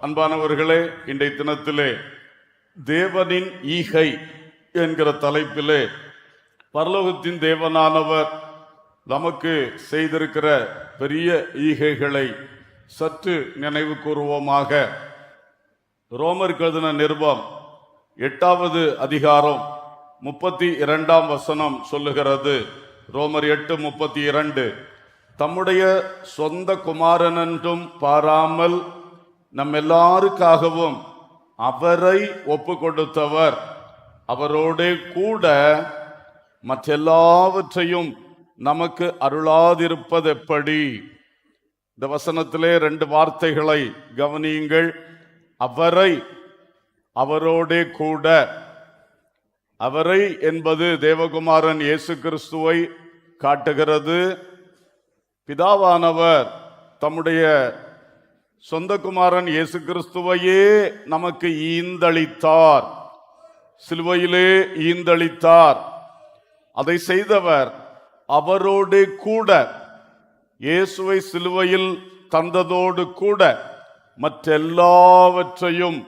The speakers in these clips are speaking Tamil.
அன்பானவர்களே, இன்றைய தினத்திலே தேவனின் ஈகை என்கிற தலைப்பிலே பரலோகத்தின் தேவனானவர் நமக்கு செய்திருக்கிற பெரிய ஈகைகளை சற்று நினைவு கூறுவோமாக. ரோமருக்கு எழுதின நிருபம் 8வது அதிகாரம் 32ஆம் வசனம் சொல்லுகிறது. ரோமர் 8:32, தம்முடைய சொந்த குமாரனென்றும் பாராமல் நம் எல்லாருக்காகவும் அவரை ஒப்பு கொடுத்தவர் அவரோட கூட மற்றெல்லாவற்றையும் நமக்கு அருளாதிருப்பது எப்படி? இந்த வசனத்திலே 2 வார்த்தைகளை கவனியுங்கள். அவரை, அவரோட கூட. அவரை என்பது தேவகுமாரன் இயேசு கிறிஸ்துவை காட்டுகிறது. பிதாவானவர் தம்முடைய சொந்த குமாரன் இயேசு கிறிஸ்துவையே நமக்கு ஈந்தளித்தார், சிலுவையிலே ஈந்தளித்தார். அதை செய்தவர் அவரோடு கூட, இயேசுவை சிலுவையில் தந்ததோடு கூட மற்றெல்லாவற்றையும்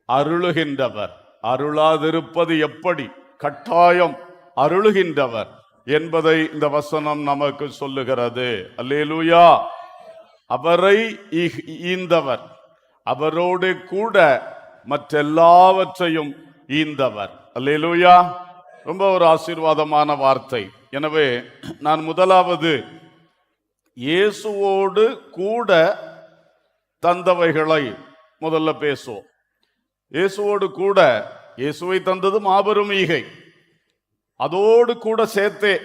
அருளுகின்றவர். அருளாதிருப்பது எப்படி? கட்டாயம் அருளுகின்றவர் என்பதை இந்த வசனம் நமக்கு சொல்லுகிறது. அல்லேலூயா. அவரை ஈந்தவர், அவரோடு கூட மற்றெல்லாவற்றையும் ஈந்தவர். அல்லேலூயா. ரொம்ப ஒரு ஆசீர்வாதமான வார்த்தை. எனவே நான் முதலாவது இயேசுவோடு கூட தந்தவைகளை முதல்ல பேசுவோம். இயேசுவோடு கூட, இயேசுவை தந்தது மாபெரும் ஈகை. அதோடு கூட சேர்த்தே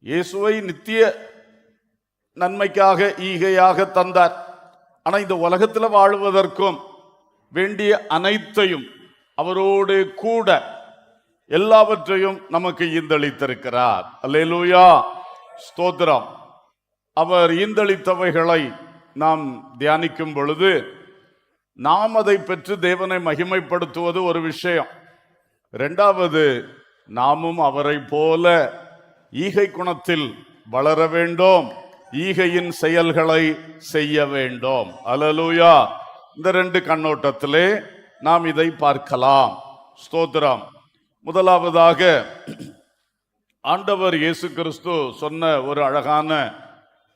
இயேசுவை நித்திய நன்மைக்காக ஈகையாக தந்தார். ஆனா இந்த உலகத்தில் வாழ்வதற்கும் வேண்டிய அனைத்தையும் அவரோடு கூட எல்லாவற்றையும் நமக்கு ஈந்தளித்திருக்கிறார். அல்லேலூயா, ஸ்தோத்திரம். அவர் ஈந்தளித்தவைகளை நாம் தியானிக்கும் பொழுது நாம் அதை பெற்று தேவனை மகிமைப்படுத்துவது ஒரு விஷயம். 2வது, நாமும் அவரை போல ஈகை குணத்தில் வளர வேண்டும், ஈகையின் செயல்களை செய்ய வேண்டும். அல்லேலூயா. இந்த 2 கண்ணோட்டத்திலே நாம் இதை பார்க்கலாம். ஸ்தோத்திரம். முதலாவதாக ஆண்டவர் இயேசு கிறிஸ்து சொன்ன ஒரு அழகான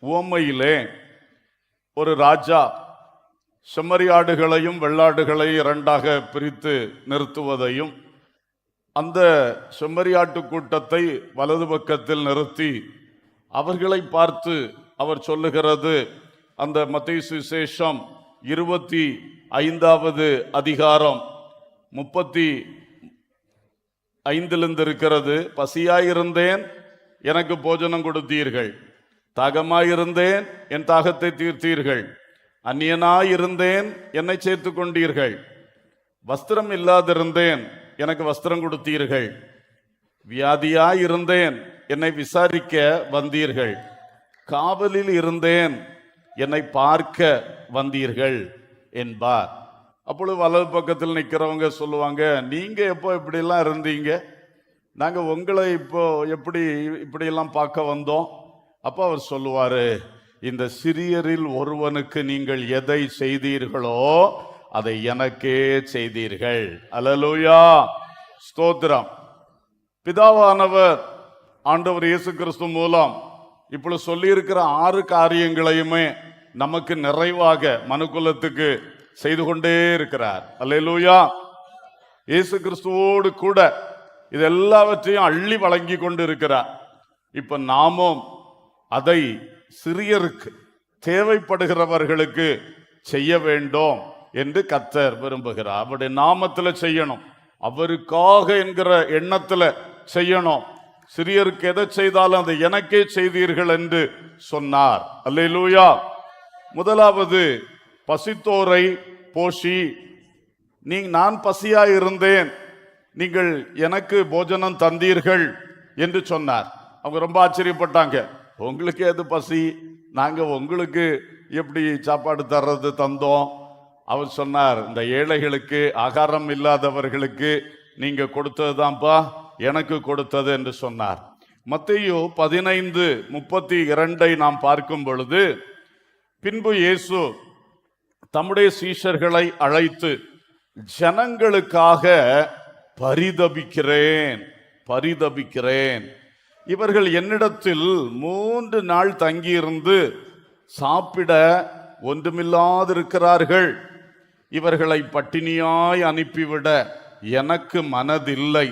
உவமையிலே ஒரு ராஜா செம்மறியாடுகளையும் வெள்ளாடுகளையும் 2ஆக பிரித்து நிறுத்துவதையும், அந்த செம்மறியாட்டு கூட்டத்தை வலது பக்கத்தில் நிறுத்தி அவர்களை பார்த்து அவர் சொல்லுகிறது, அந்த மத்தேயு சுவிசேஷம் 25வது அதிகாரம் 35 இருக்கிறது. பசியாயிருந்தேன், எனக்கு போஜனம் கொடுத்தீர்கள். தாகமாயிருந்தேன், என் தாகத்தை தீர்த்தீர்கள். அந்நியனாயிருந்தேன், என்னை சேர்த்து கொண்டீர்கள். வஸ்திரம் இல்லாதிருந்தேன், எனக்கு வஸ்திரம் கொடுத்தீர்கள். வியாதியாயிருந்தேன், என்னை விசாரிக்க வந்தீர்கள். காவலில் இருந்தேன், என்னை பார்க்க வந்தீர்கள் என்பார். அப்பொழுது வலது பக்கத்தில் நிற்கிறவங்க சொல்லுவாங்க, நீங்க எப்போ இப்படியெல்லாம் இருந்தீங்க? நாங்க உங்களை இப்போ இப்படியெல்லாம் பார்க்க வந்தோம். அப்போ அவர் சொல்லுவாரு, இந்த சிறியரில் ஒருவனுக்கு நீங்கள் எதை செய்தீர்களோ அதை எனக்கே செய்தீர்கள். அல்லேலூயா, ஸ்தோத்திரம். பிதாவானவர் ஆண்டவர் இயேசு கிறிஸ்து மூலம் இப்பொழுது சொல்லியிருக்கிற 6 காரியங்களையுமே நமக்கு நிறைவாக மனுக்குலத்துக்கு செய்து கொண்டே இருக்கிறார். அல்லேலூயா. இயேசு கிறிஸ்துவோடு கூட இது எல்லாவற்றையும் அள்ளி வழங்கி கொண்டு இருக்கிறார். இப்ப நாமும் அதை சிறியருக்கு, தேவைப்படுகிறவர்களுக்கு செய்ய வேண்டும் என்று கர்த்தர் விரும்புகிறார். அவருடைய நாமத்தில் செய்யணும், அவருக்காக என்கிற எண்ணத்தில் செய்யணும். சிறியருக்கு எதை செய்தாலும் அதை எனக்கே செய்தீர்கள் என்று சொன்னார். அல்லேலூயா. முதலாவது, பசித்தோரை போஷி. நான் பசியாயிருந்தேன், நீங்கள் எனக்கு போஜனம் தந்தீர்கள் என்று சொன்னார். அவங்க ரொம்ப ஆச்சரியப்பட்டாங்க. உங்களுக்கு எது பசி? நாங்க உங்களுக்கு எப்படி சாப்பாடு தர்றது தந்தோம்? அவர் சொன்னார், இந்த ஏழைகளுக்கு, ஆகாரம் இல்லாதவர்களுக்கு நீங்க கொடுத்ததுதான்ப்பா எனக்கு கொடுத்தது என்று சொன்னார். மத்தேயு 15:32 நாம் பார்க்கும் பொழுது, பின்பு இயேசு தம்முடைய சீஷர்களை அழைத்து, ஜனங்களுக்காக பரிதபிக்கிறேன் பரிதபிக்கிறேன். இவர்கள் என்னிடத்தில் 3 நாள் தங்கியிருந்து சாப்பிட ஒன்றுமில்லாதிருக்கிறார்கள். இவர்களை பட்டினியாய் அனுப்பிவிட எனக்கு மனதில்லை,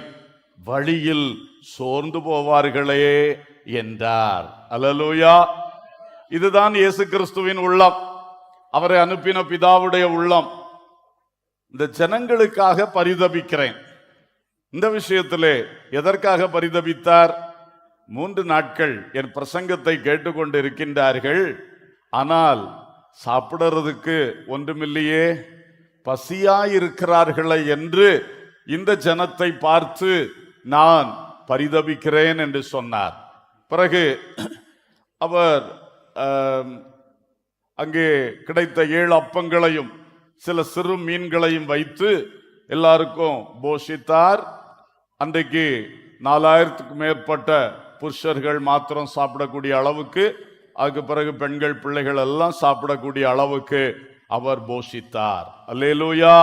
வழியில் சோர்ந்து போவார்களே என்றார். அல்லேலூயா. இதுதான் இயேசு கிறிஸ்துவின் உள்ளம், அவரை அனுப்பின பிதாவுடைய உள்ளம். இந்த ஜனங்களுக்காக பரிதபிக்கிறேன். இந்த விஷயத்திலே எதற்காக பரிதபித்தார்? 3 நாட்கள் என் பிரசங்கத்தை கேட்டுக்கொண்டு இருக்கின்றார்கள், ஆனால் சாப்பிடுறதுக்கு ஒன்றுமில்லையே, பசியாயிருக்கிறார்களே என்று இந்த ஜனத்தை பார்த்து நான் பரிதபிக்கிறேன் என்று சொன்னார். பிறகு அவர் அங்கே கிடைத்த 7 அப்பங்களையும் சில சிறு மீன்களையும் வைத்து எல்லாருக்கும் போஷித்தார். அன்றைக்கு 4000க்கு மேற்பட்ட புருஷர்கள் மாத்திரம் சாப்பிடக்கூடிய அளவுக்கு, அதுக்கு பிறகு பெண்கள் பிள்ளைகள் எல்லாம் சாப்பிடக்கூடிய அளவுக்கு அவர் போஷித்தார். அல்லேலூயா.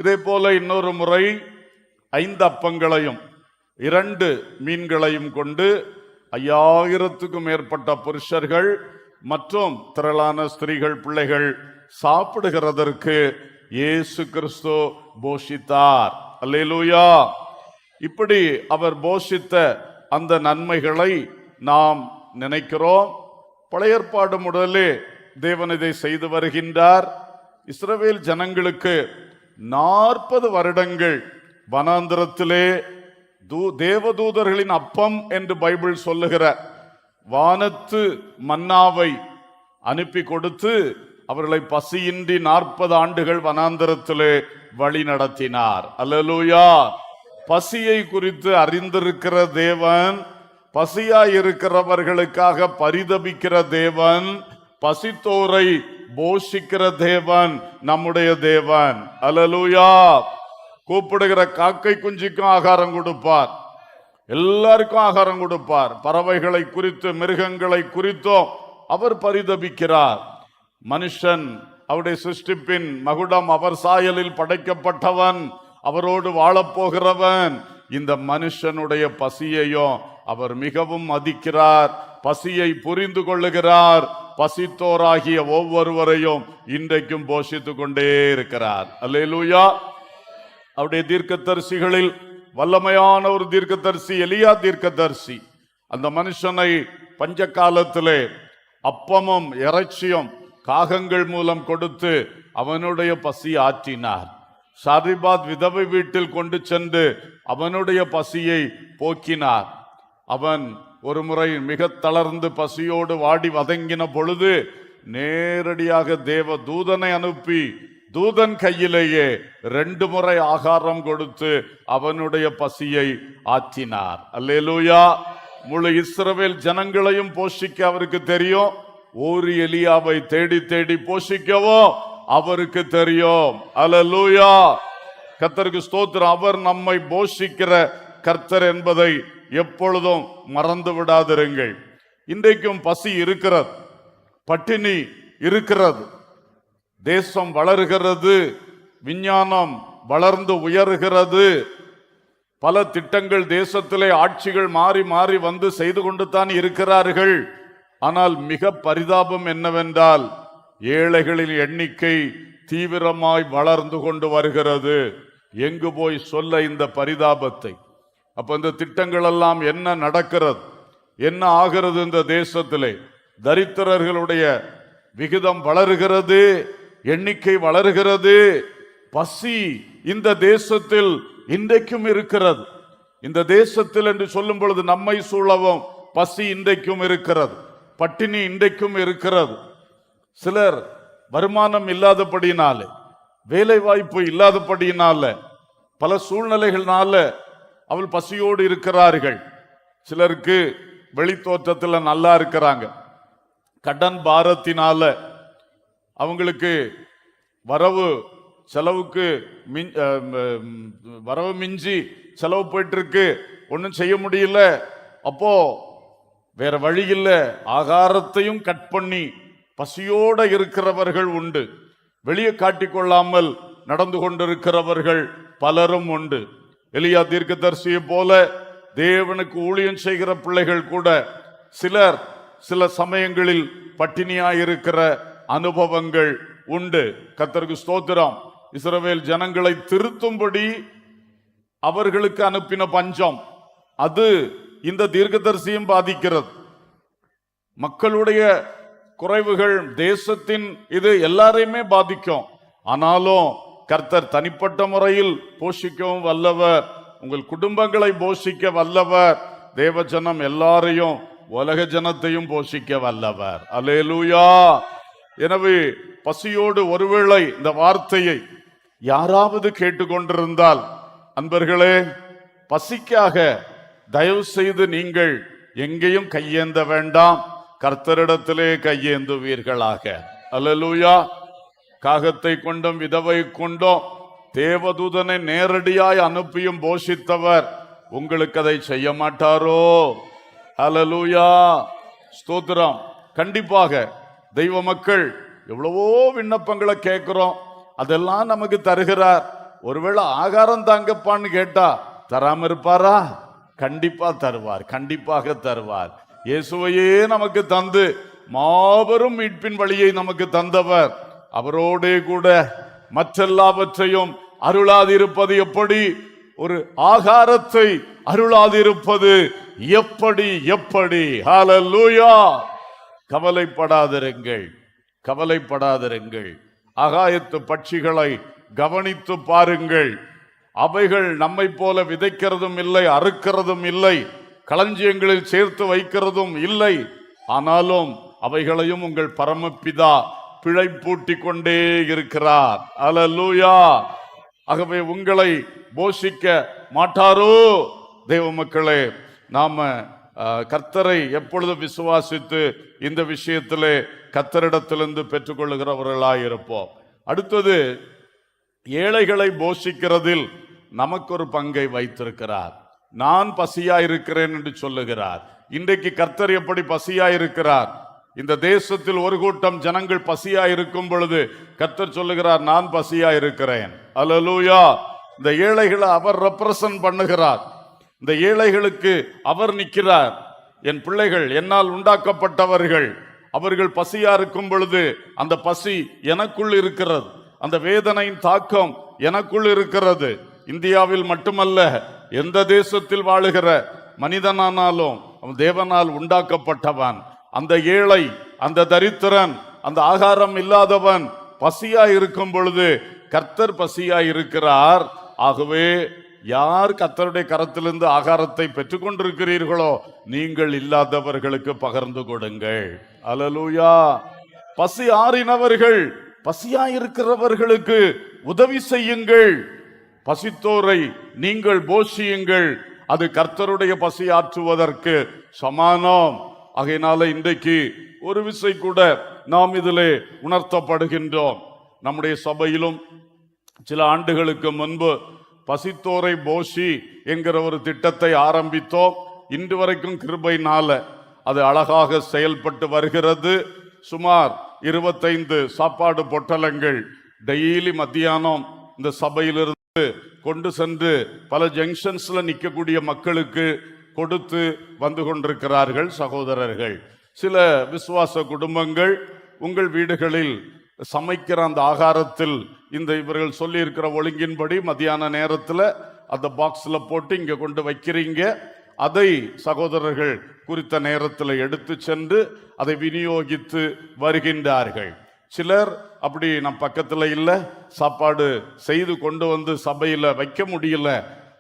இதே போல இன்னொரு முறை 5 அப்பங்களையும் 2 மீன்களையும் கொண்டு 5000க்கும் மேற்பட்ட புருஷர்கள் மற்றும் திரளான ஸ்திரீகள் பிள்ளைகள் சாப்பிடுகிறதற்கு இயேசு கிறிஸ்து போஷித்தார். அல்லேலூயா. இப்படி அவர் போஷித்த அந்த நன்மைகளை நாம் நினைக்கிறோம். பழைய ஏற்பாடு முதலே தேவன் இதை செய்து வருகின்றார். இஸ்ரவேல் ஜனங்களுக்கு 40 வருடங்கள் வனாந்திரத்திலே தேவதூதர்களின் அப்பம் என்று பைபிள் சொல்லுகிற வானத்து மன்னாவை அனுப்பி கொடுத்து அவர்களை பசியின்றி 40 ஆண்டுகள் வனாந்திரத்திலே வழி நடத்தினார். அல்லேலூயா. பசியை குறித்து அறிந்திருக்கிற தேவன், பசியாய் இருக்கிறவர்களுக்காக பரிதபிக்கிற தேவன், பசித்தோரை போஷிக்கிற தேவன் நம்முடைய தேவன். அல்லேலூயா. கூப்பிடுகிற காக்கை குஞ்சுக்கும் ஆகாரம் கொடுப்பார், எல்லாருக்கும் ஆகாரம் கொடுப்பார். பறவைகளை குறித்து மிருகங்களை குறித்தும் அவர் பரிதபிக்கிறார். மனுஷன் அவருடைய சிருஷ்டிப்பின் மகுடம், அவர் சாயலில் படைக்கப்பட்டவன், அவரோடு வாழப்போகிறவன். இந்த மனுஷனுடைய பசியையும் அவர் மிகவும் மதிக்கிறார், பசியை புரிந்து கொள்ளுகிறார். பசித்தோராகிய ஒவ்வொருவரையும் இன்றைக்கும் போஷித்துக் கொண்டே இருக்கிறார். அல்லேலூயா. அவருடைய தீர்க்கதரிசிகளில் வல்லமையான ஒரு தீர்க்கதரிசி எலியா தீர்க்கதரிசி. அந்த மனுஷனை பஞ்ச காலத்திலே அப்பமும் இறைச்சியும் காகங்கள் மூலம் கொடுத்து அவனுடைய பசி ஆற்றினார். சாரிபாத் விதவை வீட்டில் கொண்டு சென்று அவனுடைய பசியை போக்கினார். அவன் ஒரு முறை மிக தளர்ந்து பசியோடு வாடி வதங்கின பொழுது நேரடியாக தேவ தூதனை அனுப்பி தூதன் கையிலேயே 2 முறை ஆகாரம் கொடுத்து அவனுடைய பசியை ஆற்றினார். அல்லேலூயா. முழு இஸ்ரவேல் ஜனங்களையும் போஷிக்க அவருக்கு தெரியும், ஒரு எலியாவை தேடி தேடி போஷிக்கவோ அவருக்கு தெரியும். அல்லேலூயா. கர்த்தருக்கு ஸ்தோத்திரம். அவர் நம்மை போஷிக்கிற கர்த்தர் என்பதை எப்பொழுதும் மறந்து விடாதிருங்கள். இன்றைக்கும் பசி இருக்கிறது, பட்டினி இருக்கிறது, தேசம் வளர்கிறது, விஞ்ஞானம் வளர்ந்து உயர்கிறது, பல திட்டங்கள் தேசத்திலே ஆட்சிகள் மாறி மாறி வந்து செய்து கொண்டு தான் இருக்கிறார்கள். ஆனால் மிக பரிதாபம் என்னவென்றால் ஏழைகளின் எண்ணிக்கை தீவிரமாய் வளர்ந்து கொண்டு வருகிறது. எங்கு போய் சொல்ல இந்த பரிதாபத்தை? அப்ப இந்த திட்டங்கள் எல்லாம் என்ன நடக்கிறது, என்ன ஆகிறது? இந்த தேசத்திலே தரித்திரர்களுடைய விகிதம் வளர்கிறது, எண்ணிக்கை வளர்கிறது. பசி இந்த தேசத்தில் இன்றைக்கும் இருக்கிறது. இந்த தேசத்தில் என்று சொல்லும் பொழுது நம்மை சூழவும் பசி இன்றைக்கும் இருக்கிறது, பட்டினி இன்றைக்கும் இருக்கிறது. சிலர் வருமானம் இல்லாதபடியினால, வேலை வாய்ப்பு இல்லாதபடியினால, பல சூழ்நிலைகள்னால அவள் பசியோடு இருக்கிறார்கள். சிலருக்கு வெளித்தோற்றத்தில் நல்லா இருக்கிறாங்க, கடன் பாரத்தினால அவங்களுக்கு வரவு செலவுக்கு வரவு மிஞ்சி செலவு போயிட்டு இருக்கு, ஒன்றும் செய்ய முடியல. அப்போ வேற வழி இல்லை, ஆகாரத்தையும் கட் பண்ணி பசியோட இருக்கிறவர்கள் உண்டு. வெளியே காட்டிக்கொள்ளாமல் நடந்து கொண்டிருக்கிறவர்கள் பலரும் உண்டு. எலியா தீர்க்கதரிசியை போல தேவனுக்கு ஊழியம் செய்கிற பிள்ளைகள் கூட சிலர் சில சமயங்களில் பட்டினியாயிருக்கிற அனுபவங்கள் உண்டு. கர்த்தருக்கு ஸ்தோத்திரம். இஸ்ரவேல் ஜனங்களை திருத்தும்படி அவர்களுக்கு அனுப்பின பஞ்சம் அது இந்த தீர்க்கதரிசியும் பாதிக்கிறது. மக்களுடைய குறைவுகள், தேசத்தின் இது எல்லாரையுமே பாதிக்கும். ஆனாலும் கர்த்தர் தனிப்பட்ட முறையில் போஷிக்கவும் வல்லவர், உங்கள் குடும்பங்களை போஷிக்க வல்லவர், தேவ ஜனம் எல்லாரையும் உலக ஜனத்தையும் போஷிக்க வல்லவர். அல்லேலூயா. எனவே பசியோடு ஒருவேளை இந்த வார்த்தையை யாராவது கேட்டுக்கொண்டிருந்தால், அன்பர்களே, பசிக்காக தயவு செய்து நீங்கள் எங்கேயும் கையேந்த வேண்டாம், கர்த்தரிடத்திலே கையேந்துவீர்களாக. அல்லேலூயா. காகத்தை கொண்டும் விதவை கொண்டும் தேவதூதனை நேரடியாய் அனுப்பியும் போஷித்தவர் உங்களுக்கு அதை செய்ய மாட்டாரோ? அல்லேலூயா. ஸ்தோத்திரம். கண்டிப்பாக தெய்வ மக்கள் எவ்வளவோ விண்ணப்பங்களை கேட்கிறோம், அதெல்லாம் நமக்கு தருகிறார். ஒருவேளை ஆகாரம் தாங்கப்பான்னு கேட்டா தராம இருப்பாரா? கண்டிப்பா தருவார், கண்டிப்பாக தருவார். இயேசுவையே நமக்கு தந்து மாபெரும் மீட்பின் வழியை நமக்கு தந்தவர் அவரோடே கூட மற்றெல்லாவற்றையும் அருளாதிருப்பது எப்படி? ஒரு ஆகாரத்தை அருளாதிருப்பது எப்படி? எப்படி? ஹல்லேலூயா. கவலைப்படாதிருங்கள், கவலைப்படாதிருங்கள். ஆகாயத்து பட்சிகளை கவனித்து பாருங்கள். அவைகள் நம்மை போல விதைக்கிறதும் இல்லை, அறுக்கிறதும் இல்லை, களஞ்சியங்களில் சேர்த்து வைக்கிறதும் இல்லை. ஆனாலும் அவைகளையும் உங்கள் பரமபிதா பிழைப்பூட்டி கொண்டே இருக்கிறார். அல்லேலூயா. ஆகவே உங்களை போஷிக்க மாட்டாரோ? தேவ மக்களே, நாம கர்த்தரை எப்பொழுது விசுவாசித்து இந்த விஷயத்திலே கர்த்தரிடத்திலிருந்து பெற்றுக்கொள்ளுகிறவர்களாய் இருப்போம். அடுத்தது, ஏழைகளை போஷிக்கிறதில் நமக்கு ஒரு பங்கை வைத்திருக்கிறார். நான் பசியாயிருக்கிறேன் என்று சொல்லுகிறார். இன்றைக்கு கர்த்தர் எப்படி பசியாயிருக்கிறார்? இந்த தேசத்தில் ஒரு கூட்டம் ஜனங்கள் பசியாயிருக்கும் பொழுது கர்த்தர் சொல்லுகிறார், நான் பசியாயிருக்கிறேன். அல்லேலூயா. இந்த ஏழைகளை அவர் ரெப்ரசன்ட் பண்ணுகிறார். இந்த ஏழைகளுக்கு அவர் நிற்கிறார். என் பிள்ளைகள் என்னால் உண்டாக்கப்பட்டவர்கள், அவர்கள் பசியா இருக்கும் பொழுது அந்த பசி எனக்குள் இருக்கிறது, அந்த வேதனையின் தாக்கம் எனக்குள் இருக்கிறது. இந்தியாவில் மட்டுமல்ல, எந்த தேசத்தில் வாழுகிற மனிதனானாலும் அவன் தேவனால் உண்டாக்கப்பட்டவன். அந்த ஏழை, அந்த தரித்திரன், அந்த ஆகாரம் இல்லாதவன் பசியா இருக்கும் பொழுது கர்த்தர் பசியா இருக்கிறார். ஆகவே யார் கர்த்தருடைய கரத்திலிருந்து ஆகாரத்தை பெற்றுக் கொண்டிருக்கிறீர்களோ நீங்கள் இல்லாதவர்களுக்கு பகிர்ந்து கொடுங்கள். அல்லேலூயா. பசி ஆறினவர்கள், பசியாயிருக்கிறவர்களுக்கு உதவி செய்யுங்கள். பசித்தோரை நீங்கள் போஷியுங்கள். அது கர்த்தருடைய பசி ஆற்றுவதற்கு சமானம். ஆகையினால இன்றைக்கு ஒரு விசை கூட நாம் இதிலே உணர்த்தப்படுகின்றோம். நம்முடைய சபையிலும் சில ஆண்டுகளுக்கு முன்பு பசித்தோரை போஷி என்கிற ஒரு திட்டத்தை ஆரம்பித்தோம். இன்று வரைக்கும் கிருபையினால அது அழகாக செயல்பட்டு வருகிறது. சுமார் 25 சாப்பாடு பொட்டலங்கள் டெய்லி மத்தியானம் இந்த சபையிலிருந்து கொண்டு சென்று பல ஜங்ஷன்ஸ்ல நிற்கக்கூடிய மக்களுக்கு கொடுத்து வந்து கொண்டிருக்கிறார்கள் சகோதரர்கள். சில விசுவாச குடும்பங்கள் உங்கள் வீடுகளில் சமைக்கிற அந்த ஆகாரத்தில் இந்த இவர்கள் சொல்லி இருக்கிற ஒழுங்கின்படி மத்தியான நேரத்தில் அந்த பாக்ஸ்ல போட்டு இங்க கொண்டு வைக்கிறீங்க. அதை சகோதரர்கள் குறித்த நேரத்தில் எடுத்து சென்று அதை விநியோகித்து வருகின்றார்கள். சிலர் அப்படி நம் பக்கத்தில் இல்லை, சாப்பாடு செய்து கொண்டு வந்து சபையில் வைக்க முடியல,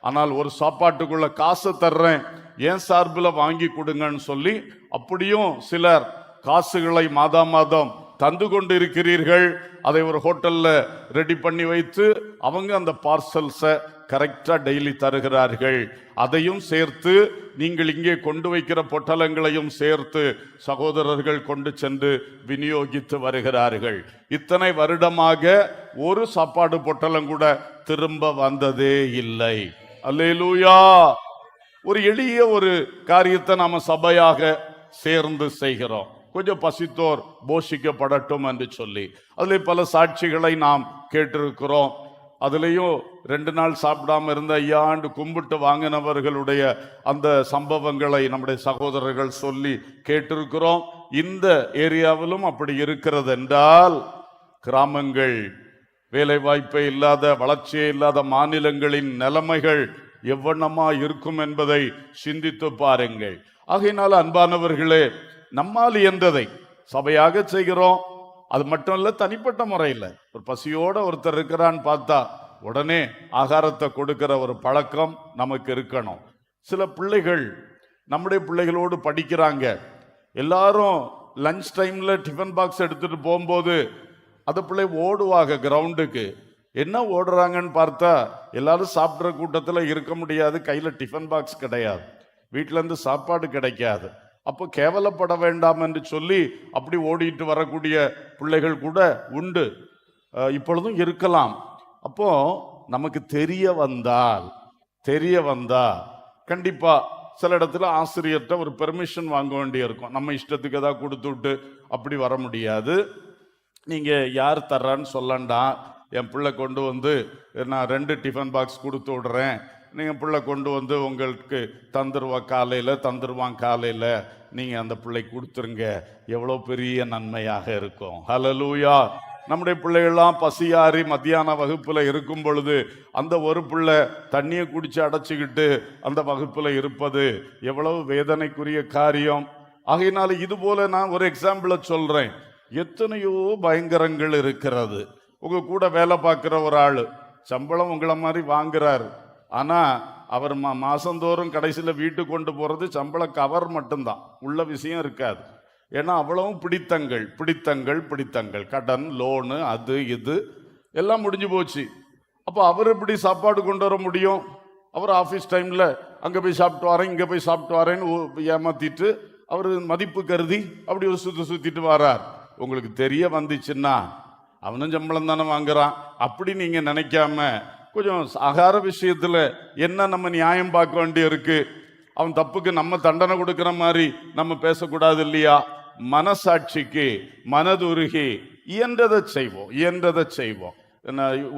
ஆனால் ஒரு சாப்பாட்டுக்குள்ள காசை தர்றேன், ஏன் சார்பில் வாங்கி கொடுங்கன்னு சொல்லி அப்படியும் சிலர் காசுகளை மாதா மாதம் தந்து கொண்டு இருக்கிறீர்கள். அதை ஒரு ஹோட்டல்ல ரெடி பண்ணி வைத்து அவங்க அந்த பார்சல்ஸை கரெக்டா டெய்லி தருகிறார்கள். அதையும் சேர்த்து நீங்கள் இங்கே கொண்டு வைக்கிற பொட்டலங்களையும் சேர்த்து சகோதரர்கள் கொண்டு சென்று விநியோகித்து வருகிறார்கள். இத்தனை வருடமாக ஒரு சாப்பாடு பொட்டலம் கூட திரும்ப வந்ததே இல்லை. அல்லேலூயா. ஒரு எளிய ஒரு காரியத்தை நாம சபையாக சேர்ந்து செய்கிறோம். கொஞ்சம் பசித்தோர் போஷிக்கப்படட்டும் என்று சொல்லி அதில் பல சாட்சிகளை நாம் கேட்டிருக்கிறோம். அதுலேயும் 2 நாள் சாப்பிடாம இருந்த ஐயாண்டு கும்பிட்டு வாங்கினவர்களுடைய அந்த சம்பவங்களை நம்முடைய சகோதரர்கள் சொல்லி கேட்டிருக்கிறோம். இந்த ஏரியாவிலும் அப்படி இருக்கிறது என்றால், கிராமங்கள், வேலை வாய்ப்பே இல்லாத, வளர்ச்சியே இல்லாத மாநிலங்களின் நிலைமைகள் எவ்வண்ணமா இருக்கும் என்பதை சிந்தித்து பாருங்கள். ஆகையினால் அன்பானவர்களே, நம்மால் இயன்றதை சபையாக செய்கிறோம். அது மட்டும் இல்ல, தனிப்பட்ட முறையில் ஒரு பசியோட ஒருத்தர் இருக்கிறான்னு பார்த்தா உடனே ஆகாரத்தை கொடுக்கிற ஒரு பழக்கம் நமக்கு இருக்கணும். சில பிள்ளைகள் நம்முடைய பிள்ளைகளோடு படிக்கிறாங்க. எல்லாரும் லஞ்ச் டைம்ல டிஃபன் பாக்ஸ் எடுத்துட்டு போகும்போது அந்த பிள்ளை ஓடுவாங்க கிரவுண்டுக்கு. என்ன ஓடுறாங்கன்னு பார்த்தா, எல்லாரும் சாப்பிட்ற கூட்டத்தில் இருக்க முடியாது, கையில டிஃபன் பாக்ஸ் கிடையாது, வீட்டில இருந்து சாப்பாடு கிடைக்காது. அப்போ கேவலப்பட வேண்டாம் என்று சொல்லி அப்படி ஓடிட்டு வரக்கூடிய பிள்ளைகள் கூட உண்டு, இப்பொழுதும் இருக்கலாம். அப்போ நமக்கு தெரிய வந்தா கண்டிப்பா சில இடத்துல ஆசிரியர்கிட்ட ஒரு பெர்மிஷன் வாங்க வேண்டி இருக்கும். நம்ம இஷ்டத்துக்கு ஏதாவது கொடுத்து விட்டு அப்படி வர முடியாது. நீங்க யார் தர்றான்னு சொல்லண்டா, என் பிள்ளை கொண்டு வந்து நான் 2 டிஃபன் பாக்ஸ் கொடுத்து விடுறேன், நீங்கள் பிள்ளை கொண்டு வந்து உங்களுக்கு தந்துருவான் காலையில் நீங்கள் அந்த பிள்ளை கொடுத்துருங்க, எவ்வளோ பெரிய நன்மையாக இருக்கும். ஹல்லேலூயா. நம்முடைய பிள்ளைகள்லாம் பசியாறி மத்தியான வகுப்பில் இருக்கும் பொழுது அந்த ஒரு பிள்ளை தண்ணியை குடிச்சு அடைச்சிக்கிட்டு அந்த வகுப்பில் இருப்பது எவ்வளவு வேதனைக்குரிய காரியம். ஆகையினால இது போல நான் ஒரு எக்ஸாம்பிளை சொல்றேன். எத்தனையோ பயங்கரங்கள் இருக்கிறது. உங்க கூட வேலை பார்க்குற ஒரு ஆள் சம்பளம் உங்களை மாதிரி வாங்குறாரு, ஆனா அவர் மாசந்தோறும் கடைசியில் வீட்டுக்கு கொண்டு போறது சம்பள கவர் மட்டும்தான், உள்ள விஷயம் இருக்காது. ஏன்னா அவ்வளவும் பிடித்தங்கள், கடன், லோனு, அது இது எல்லாம் முடிஞ்சு போச்சு. அப்போ அவர் எப்படி சாப்பாடு கொண்டு வர முடியும்? அவர் ஆஃபீஸ் டைம்ல அங்கே போய் சாப்பிட்டு வரேன், இங்கே போய் சாப்பிட்டு வரேன்னு ஏமாத்திட்டு அவர் மதிப்பு கருதி அப்படி ஒரு சுத்திட்டு வரார். உங்களுக்கு தெரிய வந்துச்சுன்னா அவனும் சம்பளம் தானே வாங்குறான், அப்படி நீங்க நினைக்காம கொஞ்சம் ஆகார விஷயத்துல என்ன நம்ம நியாயம் பார்க்க வேண்டி இருக்கு. அவன் தப்புக்கு நம்ம தண்டனை கொடுக்கிற மாதிரி நம்ம பேசக்கூடாது இல்லையா? மனசாட்சிக்கு மனதுருகி இயன்றதை செய்வோம்.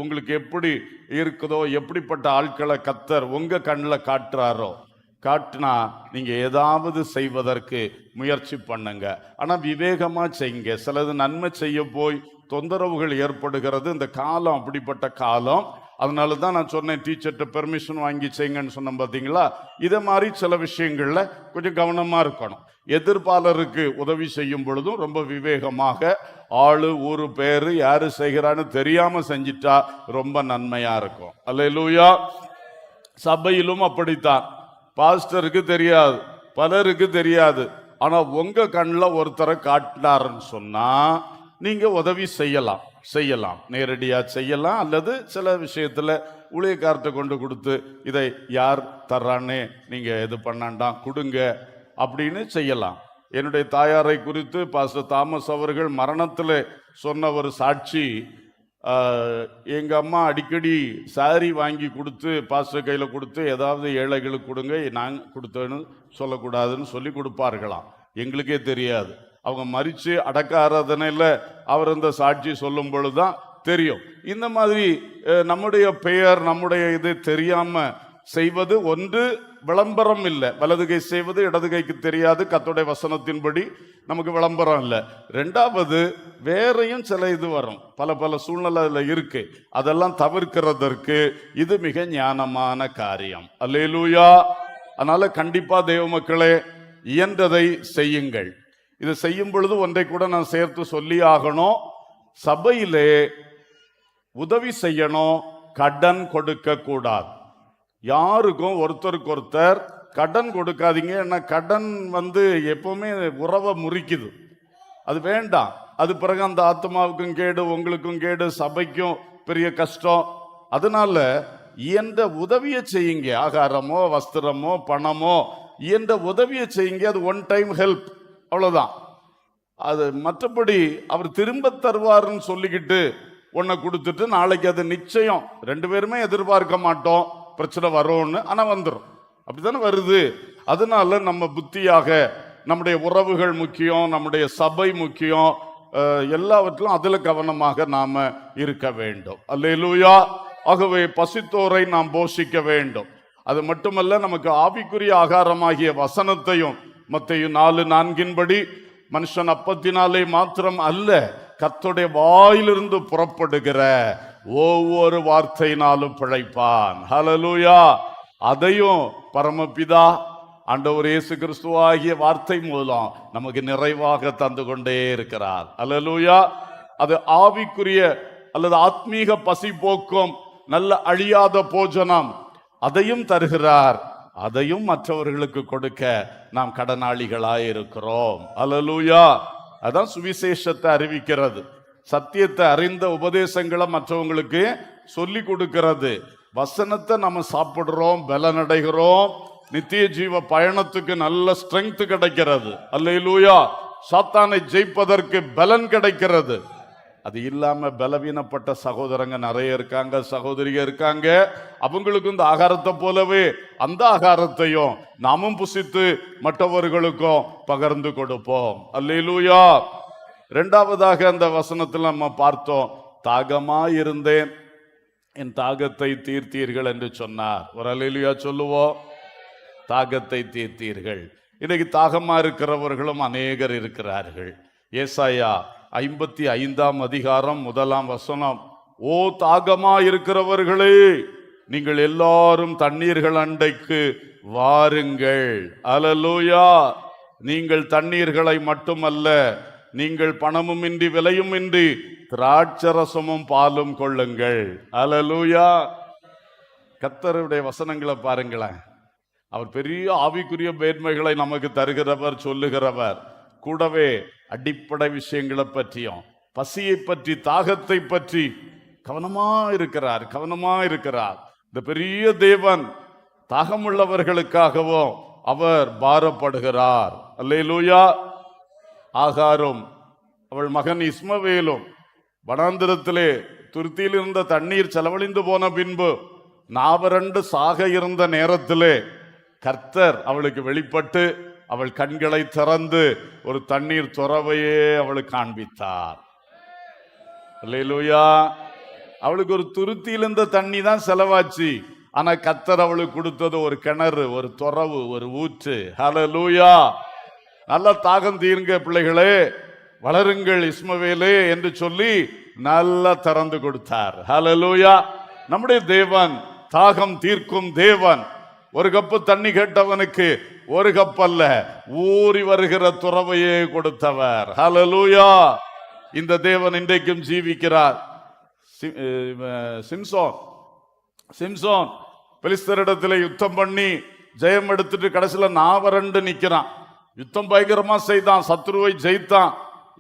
உங்களுக்கு எப்படி இருக்குதோ, எப்படிப்பட்ட ஆட்களை கர்த்தர் உங்க கண்ணில் காட்டினா நீங்க ஏதாவது செய்வதற்கு முயற்சி பண்ணுங்க. ஆனா விவேகமா செய்யுங்க. சிலது நன்மை செய்ய போய் தொந்தரவுகள் ஏற்படுகிறது. இந்த காலம் அப்படிப்பட்ட காலம். அதனால தான் நான் சொன்னேன், டீச்சர்கிட்ட பெர்மிஷன் வாங்கி செய்யுங்கன்னு சொன்னேன். பார்த்தீங்களா? இதை மாதிரி சில விஷயங்கள்ல கொஞ்சம் கவனமா இருக்கணும். எதிர்ப்பாளருக்கு உதவி செய்யும் பொழுதும் ரொம்ப விவேகமாக, ஆளு ஊரு பேரு யாரு செய்கிறான்னு தெரியாம செஞ்சிட்டா ரொம்ப நன்மையா இருக்கும். அல்லேலூயா. சபையிலும் அப்படித்தான். பாஸ்டருக்கு தெரியாது, பலருக்கு தெரியாது, ஆனா உங்க கண்ணில் ஒருத்தரை காட்டினாருன்னு சொன்னா நீங்க உதவி செய்யலாம், நேரடியா செய்யலாம், அல்லது சில விஷயத்துல ஊழியக்கார்ட்ட கொண்டு கொடுத்து இதை யார் தர்றானே நீங்க இது பண்ணாண்டாம் கொடுங்க அப்படின்னு செய்யலாம். என்னுடைய தாயாரை குறித்து பாஸ்டர் தாமஸ் அவர்கள் மரணத்தில் சொன்ன ஒரு சாட்சி, எங்க அம்மா அடிக்கடி சாரி வாங்கி கொடுத்து பாஸ்டர் கையில கொடுத்து ஏதாவது ஏழைகளுக்கு கொடுங்க, நான் கொடுத்தேன்னு சொல்லக்கூடாதுன்னு சொல்லி கொடுப்பார்களாம். எங்களுக்கே தெரியாது. அவங்க மரிச்சு அடக்க ஆராதனையில் அவர் அந்த சாட்சி சொல்லும் பொழுதுதான் தெரியும். இந்த மாதிரி நம்முடைய பெயர், நம்முடைய இது தெரியாம செய்வது ஒன்று விளம்பரம் இல்லை. வலது கை செய்வது இடது கைக்கு தெரியாது, கர்த்தருடைய வசனத்தின்படி நமக்கு விளம்பரம் இல்லை. ரெண்டாவது, வேறையும் சில இது வரும், பல சூழ்நிலை இருக்கு. அதெல்லாம் தவிர்க்கிறதற்கு இது மிக ஞானமான காரியம். அல்லேலூயா. அதனால கண்டிப்பா தேவ மக்களே இயன்றதை செய்யுங்கள். இதை செய்யும் பொழுது ஒன்றை கூட நான் சேர்த்து சொல்லி ஆகணும். சபையிலே உதவி செய்யணும், கடன் கொடுக்க கூடாது. யாருக்கும் ஒருத்தருக்கு ஒருத்தர் கடன் கொடுக்காதீங்க. ஏன்னா கடன் எப்பவுமே உறவை முறிக்குது, அது வேண்டாம். அது பிறகு அந்த ஆத்மாவுக்கும் கேடு, உங்களுக்கும் கேடு, சபைக்கும் பெரிய கஷ்டம். அதனால இயன்ற உதவியை செய்யுங்க. ஆகாரமோ வஸ்திரமோ பணமோ இயன்ற உதவியை செய்யுங்க. அது ஒன் டைம் ஹெல்ப், அவ்வளவுதான். அது மற்றபடி அவர் திரும்ப தருவாருன்னு சொல்லிக்கிட்டு ஒன்றை கொடுத்துட்டு நாளைக்கு அது நிச்சயம் 2 பேருமே எதிர்பார்க்க மாட்டோம் பிரச்சனை வரும்னு, ஆனா வந்துடும். அப்படித்தானே வருது. அதனால நம்ம புத்தியாக நம்முடைய உறவுகள் முக்கியம், நம்முடைய சபை முக்கியம். எல்லாவற்றிலும் அதுல கவனமாக நாம இருக்க வேண்டும். அல்லேலூயா. ஆகவே பசித்தோரை நாம் போஷிக்க வேண்டும். அது மட்டுமல்ல, நமக்கு ஆவிக்குரிய ஆகாரமாகிய வசனத்தையும் மத்தேயு 4:4 மனுஷன் அப்பத்தினாலே மாத்திரம் அல்ல, கர்த்தருடைய வாயிலிருந்து புறப்படுகிற ஒவ்வொரு வார்த்தையினாலும் பிழைப்பான். ஹல்லேலூயா. அதையும் பரமபிதா ஆண்டவர் இயேசு கிறிஸ்துவாகிய வார்த்தை மூலம் நமக்கு நிறைவாக தந்து கொண்டே இருக்கிறார். அல்லேலூயா. அது ஆவிக்குரிய அல்லது ஆத்மீக பசி போக்கும் நல்ல அழியாத போஜனம், அதையும் தருகிறார். அதையும் மற்றவர்களுக்கு கொடுக்க நாம் கடனாளிகளாய் இருக்கிறோம். அல்லேலூயா. அதான் சுவிசேஷத்தை அறிவிக்கிறது, சத்தியத்தை அறிந்த உபதேசங்களை மற்றவங்களுக்கு சொல்லி கொடுக்கிறது. வசனத்தை நம்ம சாப்பிடுறோம், பலனடைகிறோம், நித்திய ஜீவ பயணத்துக்கு நல்ல ஸ்ட்ரெங்க் கிடைக்கிறது. அல்லேலூயா. சாத்தானை ஜெயிப்பதற்கு பலன் கிடைக்கிறது. அது இல்லாம பலவீனப்பட்ட சகோதரங்க நிறைய இருக்காங்க, சகோதரிங்க இருக்காங்க. அவங்களுக்கும் இந்த ஆகாரத்தை போலவே அந்த ஆகாரத்தையும் நாமும் புசித்து மற்றவர்களுக்கும் பகிர்ந்து கொடுப்போம். அல்லேலூயா. இரண்டாவதாக அந்த வசனத்தில் நம்ம பார்த்தோம், தாகமா இருந்தேன், என் தாகத்தை தீர்த்தீர்கள் என்று சொன்னார். ஒரு அல்லேலூயா சொல்லுவோம். தாகத்தை தீர்த்தீர்கள். இன்னைக்கு தாகமா இருக்கிறவர்களும் அநேகர் இருக்கிறார்கள். ஏசாயா 55 1 ஓ தாகமா இருக்கிறவர்களே, நீங்கள் எல்லாரும் தண்ணீர்கள் அண்டைக்கு வாருங்கள். அல்லேலூயா. நீங்கள் தண்ணீர்களை மட்டுமல்ல, நீங்கள் பணமும் இன்றி விலையும் இன்றி திராட்சரசமும் பாலும் கொள்ளுங்கள். அல்லேலூயா. கர்த்தருடைய வசனங்களை பாருங்களேன். அவர் பெரிய ஆவிக்குரிய மேன்மைகளை நமக்கு தருகிறவர், சொல்லுகிறவர். கூடவே அடிப்படை விஷயங்களை பற்றியும், பசியை பற்றி, தாகத்தை பற்றி கவனமா இருக்கிறார். இந்த பெரிய தேவன் தாகமுள்ளவர்களுக்காகவும் அவர் பாரப்படுகிறார். அல்லேலூயா. ஆகாரும் அவள் மகன் இஸ்மவேலும் வனாந்திரத்திலே துருத்தியில் இருந்த தண்ணீர் செலவழிந்து போன பின்பு நாவரண்டு சாக இருந்த நேரத்திலே கர்த்தர் அவளுக்கு வெளிப்பட்டு அவள் கண்களை திறந்து ஒரு தண்ணீர் துறவையே அவளுக்கு காண்பித்தார். அல்லேலூயா. அவளுக்கு ஒரு துருத்தியில் இருந்த தண்ணி தான் செலவாச்சு, ஆனா கர்த்தர் அவளுக்கு கொடுத்தது ஒரு கிணறு, ஒரு துறவு, ஒரு ஊற்று. ஹல்லேலூயா. நல்ல தாகம் தீருங்க பிள்ளைகளே, வளருங்கள் இஸ்மவேலே என்று சொல்லி நல்லா திறந்து கொடுத்தார். ஹல்லேலூயா. நம்முடைய தேவன் தாகம் தீர்க்கும் தேவன். ஒரு கப்பு தண்ணி கேட்டவனுக்கு ஒரு கப் அல்ல, ஊறி வருகிற துறவையே கொடுத்தவர். ஹல்லேலூயா. இந்த தேவன் இன்றைக்கும் ஜீவிக்கிறார். சிம்சோன் பெலிஸ்தரிடத்தில் யுத்தம் பண்ணி ஜெயம் எடுத்துட்டு கடைசியில் நாவரண்டு நிக்கிறான். யுத்தம் பயங்கரமா செய்தான், சத்ருவை ஜெயித்தான்.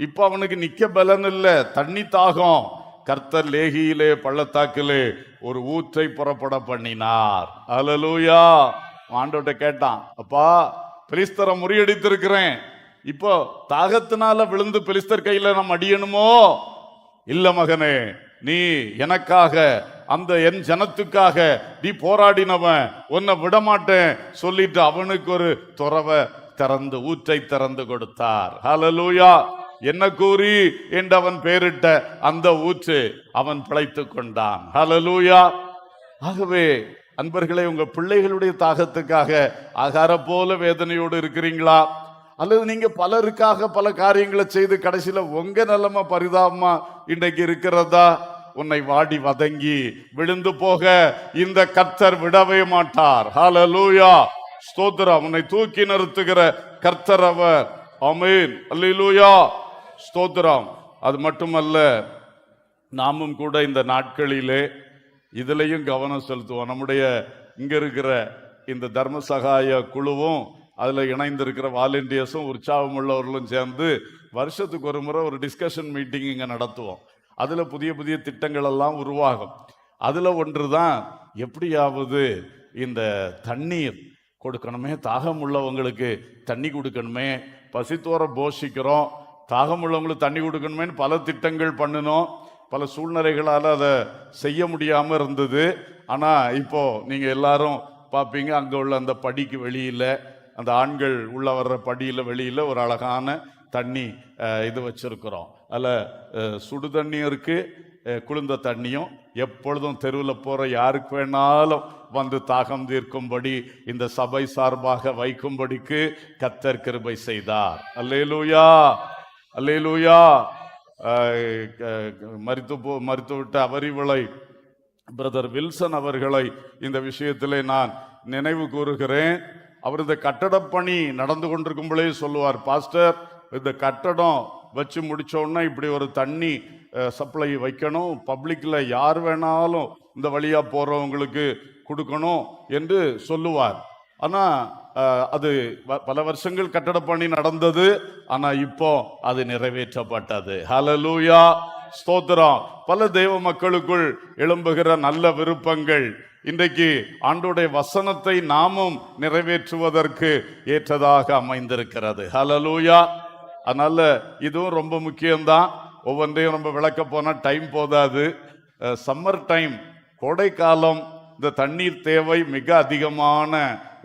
இப்ப அவனுக்கு நிக்க பலன் இல்ல, தண்ணி தாகம். கர்த்தர் லேகியிலே பள்ளத்தாக்கிலே ஒரு ஊற்றை புறப்பட பண்ணினார். அல்லேலூயா. ஆண்டவர்ட்ட கேட்டான், அப்பா பெலிஸ்தரை முறியடித்திருக்கிறேன், இப்போ தாகத்தினால விழுந்து பெலிஸ்தர் கையில நம்ம அடியணுமோ? இல்ல மகனே, நீ எனக்காக, அந்த என் ஜனத்துக்காக நீ போராடினவன், உன்னை விடமாட்டேன் சொல்லிட்டு அவனுக்கு ஒரு துறவை திறந்து, ஊற்றை திறந்து கொடுத்தார். ஹல்லேலூயா. என்ன கூறி என்று அவன் பெயரிட்ட அந்த ஊற்று அவன் பிழைத்து கொண்டான். ஹல்லேலூயா. ஆகவே அன்பர்களே, உங்க பிள்ளைகளுடைய தாகத்துக்காக ஆகார போல வேதனையோடு இருக்கிறீங்களா? அல்லது நீங்க பலருக்காக பல காரியங்களை செய்து கடைசியில உங்க நிலைமை பரிதாபமா இன்றைக்கு இருக்கிறதா? உன்னை வாடி வதங்கி விழுந்து போக இந்த கர்த்தர் விடவே மாட்டார். ஹல்லேலூயா. ஸ்தோத்திரம். உன்னை தூக்கி நிறுத்துகிற கர்த்தர் அவர். ஆமென். அல்லேலூயா. ஸ்தோத்திரம். அது மட்டுமல்ல, நாமும் கூட இந்த நாட்களிலே இதுலயும் கவனம் செலுத்துவோம். நம்முடைய இங்க இருக்கிற இந்த தர்ம சகாய குழுவும் அதுல இணைந்திருக்கிற வாலண்டியர்ஸும் உற்சாகம் உள்ளவர்களும் சேர்ந்து வருஷத்துக்கு ஒரு முறை ஒரு டிஸ்கஷன் மீட்டிங் இங்க நடத்துவோம். அதுல புதிய புதிய திட்டங்கள் எல்லாம் உருவாகும். அதுல ஒன்றுதான், எப்படியாவது இந்த தண்ணீர் கொடுக்கணுமே, தாகம் உள்ளவங்களுக்கு தண்ணி கொடுக்கணுமே, பசித்தோர போஷிக்கிறோம், தாகம் உள்ளவங்களுக்கு தண்ணி கொடுக்கணுமேன்னு பல திட்டங்கள் பண்ணினோம். பல சூழ்நிலைகளால் அதை செய்ய முடியாமல் இருந்தது. ஆனால் இப்போ நீங்கள் எல்லாரும் பார்ப்பீங்க, அங்கே உள்ள அந்த படிக்கு வெளியில் அந்த ஆண்கள் உள்ள வர்ற படியில் வெளியில் ஒரு அழகான தண்ணி இது வச்சிருக்கிறோம். அதில் சுடு தண்ணியும் இருக்குது, குளிர்ந்த தண்ணியும். எப்பொழுதும் தெருவில் போகிற யாருக்கு வேணாலும் வந்து தாகம் தீர்க்கும்படி இந்த சபை சார்பாக வைக்கும்படிக்கு கர்த்தர் கிருபை செய்தார். அல்லேலூயா, அல்லேலூயா. மரித்துவிட்ட அவரிவளை பிரதர் வில்சன் அவர்களை இந்த விஷயத்திலே நான் நினைவு கூறுகிறேன். அவர் இந்த கட்டடப்பணி நடந்து கொண்டிருக்கும்போதே சொல்லுவார், பாஸ்டர் இந்த கட்டடம் வச்சு முடிச்சோன்னா இப்படி ஒரு தண்ணி சப்ளை வைக்கணும், பப்ளிக்கில் யார் வேணாலும் இந்த வழியாக போகிறவங்களுக்கு கொடுக்கணும் என்று சொல்லுவார். ஆனால் அது பல வருஷங்கள் கட்டடப்பணி நடந்தது, ஆனால் இப்போ அது நிறைவேற்றப்பட்டது. ஹல்லேலூயா, ஸ்தோத்திரம். பல தெய்வ மக்களுக்குள் எழும்புகிற நல்ல விருப்பங்கள் இன்றைக்கு ஆண்டவருடைய வசனத்தை நாமும் நிறைவேற்றுவதற்கு ஏற்றதாக அமைந்திருக்கிறது. ஹல்லேலூயா. அதனால இதுவும் ரொம்ப முக்கியம்தான். ஒவ்வொன்றையும் நம்ம விளக்க போனால் டைம் போதாது. சம்மர் டைம், கோடை காலம், இந்த தண்ணீர் தேவை மிக அதிகமான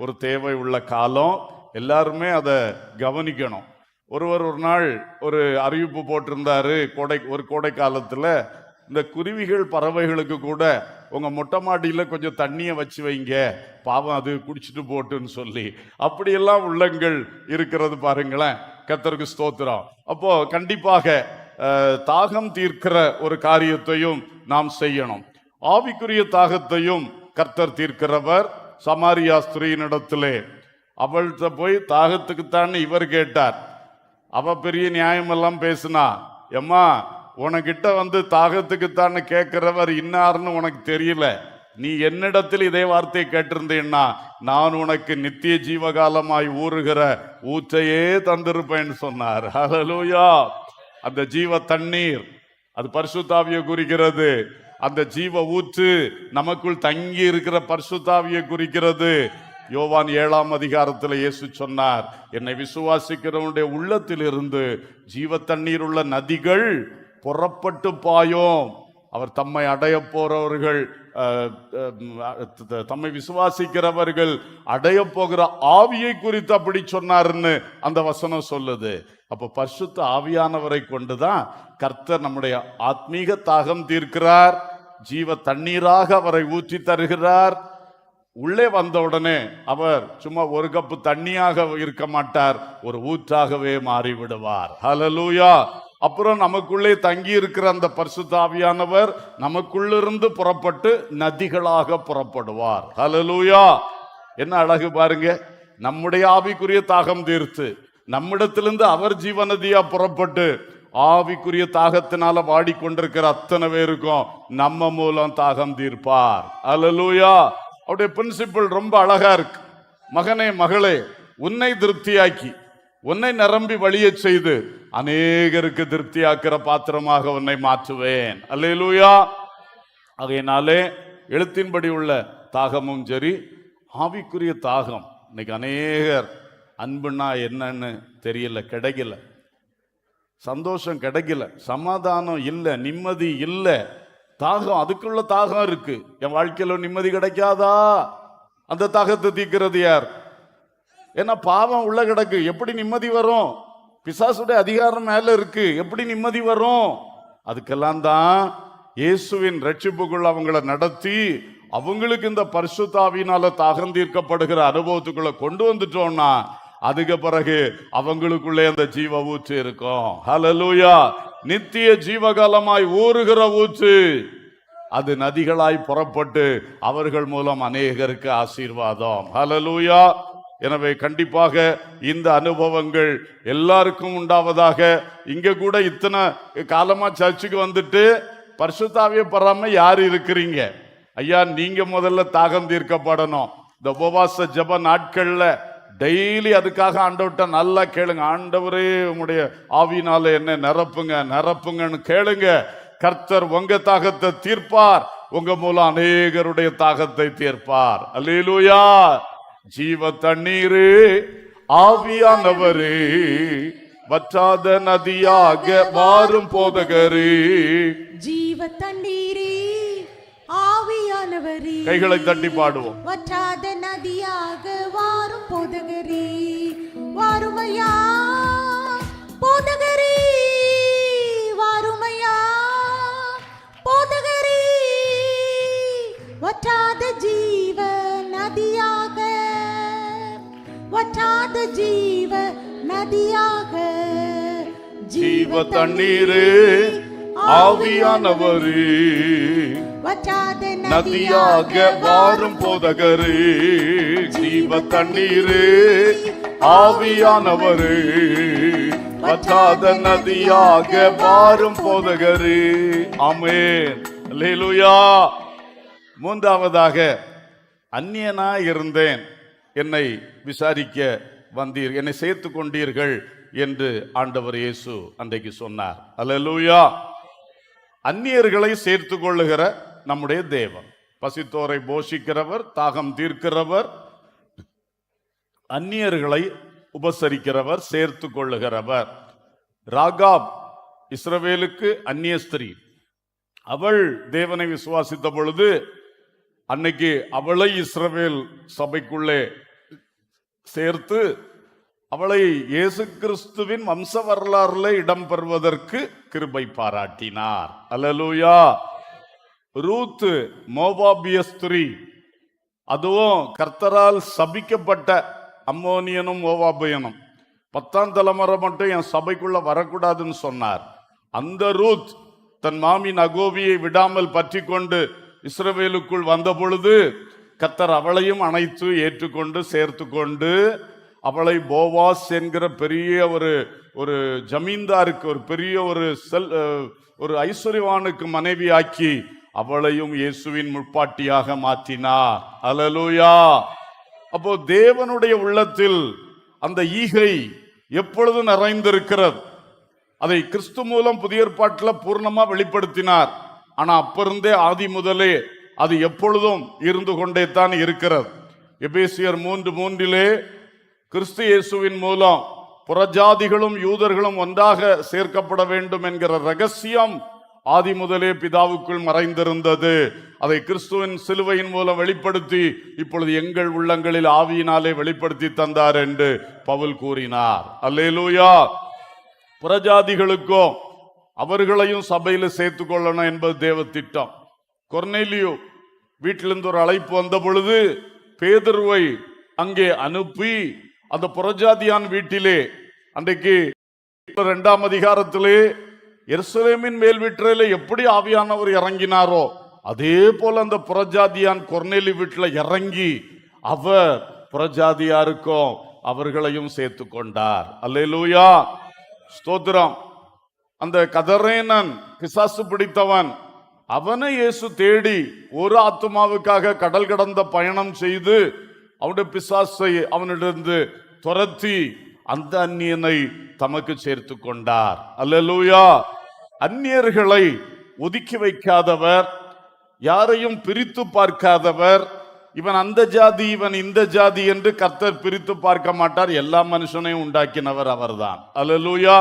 ஒரு தேவை உள்ள காலம். எல்லாருமே அதை கவனிக்கணும். ஒரு நாள் ஒரு அறிவிப்பு போட்டிருந்தாரு, ஒரு கோடை காலத்தில் இந்த குருவிகள் பறவைகளுக்கு கூட உங்கள் மொட்டை மாடியில் கொஞ்சம் தண்ணியை வச்சு வைங்க, பாவம் அது குடிச்சிட்டு போட்டுன்னு சொல்லி. அப்படியெல்லாம் உள்ளங்கள் இருக்கிறது பாருங்களேன். கர்த்தருக்கு ஸ்தோத்திரம். அப்போ கண்டிப்பாக தாகம் தீர்க்கிற ஒரு காரியத்தையும் நாம் செய்யணும். ஆவிக்குரிய தாகத்தையும் கர்த்தர் தீர்க்கிறவர். சமாரியா ஸ்திரீனிடத்திலே அவள்கிட்ட போய் தாகத்துக்குத்தான் இவர் கேட்டார். அவ பெரிய நியாயமெல்லாம் பேசினா, எம்மா உனக்கிட்ட வந்து தாகத்துக்குத்தான் கேட்கிறவர் இன்னார்னு உனக்கு தெரியல, நீ என்னிடத்தில் இதே வார்த்தையை கேட்டிருந்தேன்னா நான் உனக்கு நித்திய ஜீவகாலமாய் ஊறுகிற ஊற்றையே தந்திருப்பேன்னு சொன்னார். ஹல்லேலூயா. அந்த ஜீவ தண்ணீர் அது பரிசுத்த ஆவியை குறிக்கிறது. அந்த ஜீவ ஊற்று நமக்குள் தங்கி இருக்கிற பரிசுத்த ஆவியை குறிக்கிறது. யோவான் 7ஆம் அதிகாரத்தில் இயேசு சொன்னார், என்னை விசுவாசிக்கிறவனுடைய உள்ளத்தில் இருந்து ஜீவ தண்ணீர் உள்ள நதிகள் புறப்பட்டு பாயும். அவர் தம்மை அடைய போறவர்கள், தம்மை விசுவாசிக்கிறவர்கள் அடைய போகிற ஆவியை குறித்து அப்படி சொன்னார்னு அந்த வசனம் சொல்லுது. அப்ப பரிசுத்த ஆவியானவரை கொண்டுதான் கர்த்தர் நம்முடைய ஆத்மீக தாகம் தீர்க்கிறார். ஜீவ தண்ணீராக அவரை ஊற்றி தருகிறார். உள்ளே வந்த உடனே அவர் சும்மா ஒரு கப்பு தண்ணியாக இருக்க மாட்டார், ஒரு ஊற்றாகவே மாறிவிடுவார். ஹல்லேலூயா. அப்புறம் நமக்குள்ளே தங்கி இருக்கிற அந்த பரிசுத்த ஆவியானவர் நமக்குள்ளிருந்து புறப்பட்டு நதிகளாக புறப்படுவார். ஹல்லேலூயா. என்ன அழகு பாருங்க. நம்முடைய ஆவிக்குரிய தாகம் தீர்த்து நம்மிடத்திலிருந்து அவர் ஜீவநதியா புறப்பட்டு ஆவிக்குரிய தாகத்தினால வாடிக்கொண்டிருக்கிற அத்தனை பேருக்கும் நம்ம மூலம் தாகம் தீர்ப்பார். ஹல்லேலூயா. அவருடைய பிரின்சிபிள் ரொம்ப அழகா இருக்கு. மகனே மகளே, உன்னை திருப்தியாக்கி உன்னை நிரம்பி வழிய செய்து அநேகருக்கு திருப்தியாக்கிற பாத்திரமாக உன்னை மாற்றுவேன். அல்லேலூயா. ஆகையினாலே எழுத்தின்படி உள்ள தாகமும் சரி, ஆவிக்குரிய தாகம். இன்னைக்கு அநேகர் அன்புன்னா என்னன்னு தெரியல, கிடைக்கல, சந்தோஷம் கிடைக்கல, சமாதானம் இல்லை, நிம்மதி இல்லை. தாகம், அதுக்குள்ள தாகம் இருக்கு. என் வாழ்க்கையில நிம்மதி கிடைக்காதா? அந்த தாகத்தை தீர்க்கிறது யார்? ஏன்னா பாவம் உள்ள கிடக்கு, எப்படி நிம்மதி வரும்? பிசாசுடைய அதிகாரம் மேல இருக்கு, எப்படி நிம்மதி வரும்? அதுக்கெல்லாம் தான் இயேசுவின் ரட்சிப்புக்குள்ள அவங்கள நடத்தி அவங்களுக்கு இந்த பரிசுத்த ஆவியினால தாகம் தீர்க்கப்படுகிற அனுபவத்துக்குள்ள கொண்டு வந்துட்டோம்னா அதுக்கு பிறகு அவங்களுக்குள்ளே அந்த ஜீவ ஊற்று இருக்கும். ஹல்லேலூயா. நித்திய ஜீவகாலமாய் ஊறுகிற ஊற்று, அது நதிகளாய் புறப்பட்டு அவர்கள் மூலம் அநேகருக்கு ஆசீர்வாதம். ஹல்லேலூயா. எனவே கண்டிப்பாக இந்த அனுபவங்கள் எல்லாருக்கும் உண்டாவதாக. இங்க கூட இத்தனை காலமா சர்ச்சுக்கு வந்துட்டு பரிசுத்த ஆவியை பெறாம யார் இருக்கிறீங்க? ஐயா, நீங்க முதல்ல தாகம் தீர்க்கப்படணும். இந்த உபவாச ஜெப நாட்கள்ல டெய்லி அதுக்காக ஆண்டவர்கிட்ட நல்லா கேளுங்க. ஆண்டவரே உம்முடைய ஆவியினால என்ன நிரப்புங்க நிரப்புங்கன்னு கேளுங்க. கர்த்தர் உங்க தாகத்தை தீர்ப்பார், உங்க மூலம் அநேகருடைய தாகத்தை தீர்ப்பார். அல்லேலூயா. ஜீவ தண்ணீரே, ஆவியானவரே, வற்றாத நதியாக மாறும் போதகரே. ஜீவ தண்ணீரே, ஆவியானவரே, ஆவியானவரே, கைகளை தட்டி பாடுவோம். வற்றாத நதியாக வாரும் போதகரே, வாருமையா போதகரே, வாருமையா போதகரே, வற்றாத ஜீவ நதியாக, வற்றாத ஜீவ நதியாக, ஜீவ தண்ணீரே ஆவியானவரே, வற்றாத நதியாக வாரும் போதகரே, ஜீவ தண்ணீரே ஆவியானவரே, வற்றாத நதியாக வாரும் போதகரே. ஆமென், அல்லேலூயா. மூன்றாவதாக, அந்நியனா இருந்தேன், என்னை விசாரிக்க வந்தீர், என்னை சேர்த்து கொண்டீர்கள் என்று ஆண்டவர் இயேசு அன்றைக்கு சொன்னார். அல்லேலூயா. அந்நியர்களை சேர்த்து கொள்ளுகிற நம்முடைய தேவன், பசித்தோரை போஷிக்கிறவர், தாகம் தீர்க்கிறவர், அந்நியர்களை உபசரிக்கிறவர், சேர்த்து கொள்ளுகிறவர். ராகாப் இஸ்ரவேலுக்கு அந்நிய ஸ்திரீ. அவள் தேவனை விசுவாசித்த பொழுது அன்னைக்கு அவளை இஸ்ரவேல் சபைக்குள்ளே சேர்த்து அவளை இயேசு கிறிஸ்துவின் வம்ச வரலாறுல இடம் பெறுவதற்கு கிருபை பாராட்டினார். அல்லேலூயா. ரூத் மோவாபிய ஸ்திரீ, அதுவும் கர்த்தரால் சபிக்கப்பட்ட அம்மோனியனும் மோவாபியனும், 10ஆம் தலைமுறை மட்டும் என் சபைக்குள்ள வரக்கூடாதுன்னு சொன்னார். அந்த ரூத் தன் மாமி நகோமியை விடாமல் பற்றி கொண்டு இஸ்ரவேலுக்குள் வந்த பொழுது கர்த்தர் அவளையும் அணைத்து ஏற்றுக்கொண்டு சேர்த்து கொண்டு அவளை போவாஸ் என்கிற பெரிய ஒரு ஜமீன்தாருக்கு, ஒரு பெரிய ஒரு ஐஸ்வர்யவானுக்கு மனைவியாக்கி அவளையும் இயேசுவின் முற்பாட்டியாக மாற்றினார். அல்லேலூயா. அப்போ தேவனுடைய உள்ளத்தில் அந்த ஈகை எப்பொழுது நிறைந்திருக்கிறது. அதை கிறிஸ்து மூலம் புதிய ஏற்பாட்டில் பூர்ணமா வெளிப்படுத்தினார். ஆனா அப்பிருந்தே ஆதி முதலே அது எப்பொழுதும் இருந்து கொண்டே தான் இருக்கிறது. எபேசியர் 3:3 கிறிஸ்து இயேசுவின் மூலம் புறஜாதிகளும் யூதர்களும் ஒன்றாக சேர்க்கப்பட வேண்டும் என்கிற ரகசியம் ஆதி முதலே பிதாவுக்குள் மறைந்திருந்தது. அதை கிறிஸ்துவின் சிலுவையின் மூலம் வெளிப்படுத்தி இப்பொழுது எங்கள் உள்ளங்களில் ஆவியினாலே வெளிப்படுத்தி தந்தார் என்று பவுல் கூறினார். அல்லேலூயா. புறஜாதிகளுக்கும் அவர்களையும் சபையில சேர்த்து கொள்ளணும் என்பது தேவ திட்டம். கொர்நேலியு வீட்டிலிருந்து ஒரு அழைப்பு வந்த பொழுது பேதுருவை அங்கே அனுப்பி அந்த புறஜாதியான் வீட்டிலே அன்றைக்கு 2ஆம் அதிகாரத்திலே எருசலேமின் மேல் வீட்டிலே எப்படி ஆவியானவர் இறங்கினாரோ அதே போல அந்த புறஜாதியான் கொர்நேலி வீட்டில் இறங்கி அவர் புறஜாதியாருக்கும் அவர்களையும் சேர்த்து கொண்டார். அல்லேலூயா. ஸ்தோத்திரம். அந்த கதரேனன் பிசாசு பிடித்தவன், அவனை இயேசு தேடி ஒரு ஆத்துமாவுக்காக கடல் கடந்த பயணம் செய்து அவனுடைய பிசாசை அவனிடந்து துரத்தி அந்த அந்நியனை தமக்கு சேர்த்து கொண்டார். அல்லேலூயா. அந்நியர்களை ஒதுக்கி வைக்காதவர், யாரையும் பிரித்து பார்க்காதவர். இவன் அந்த ஜாதி இவன் இந்த ஜாதி என்று கர்த்தர் பிரித்து பார்க்க மாட்டார். எல்லா மனுஷனையும் உண்டாக்கினவர் அவர்தான். அல்லேலூயா.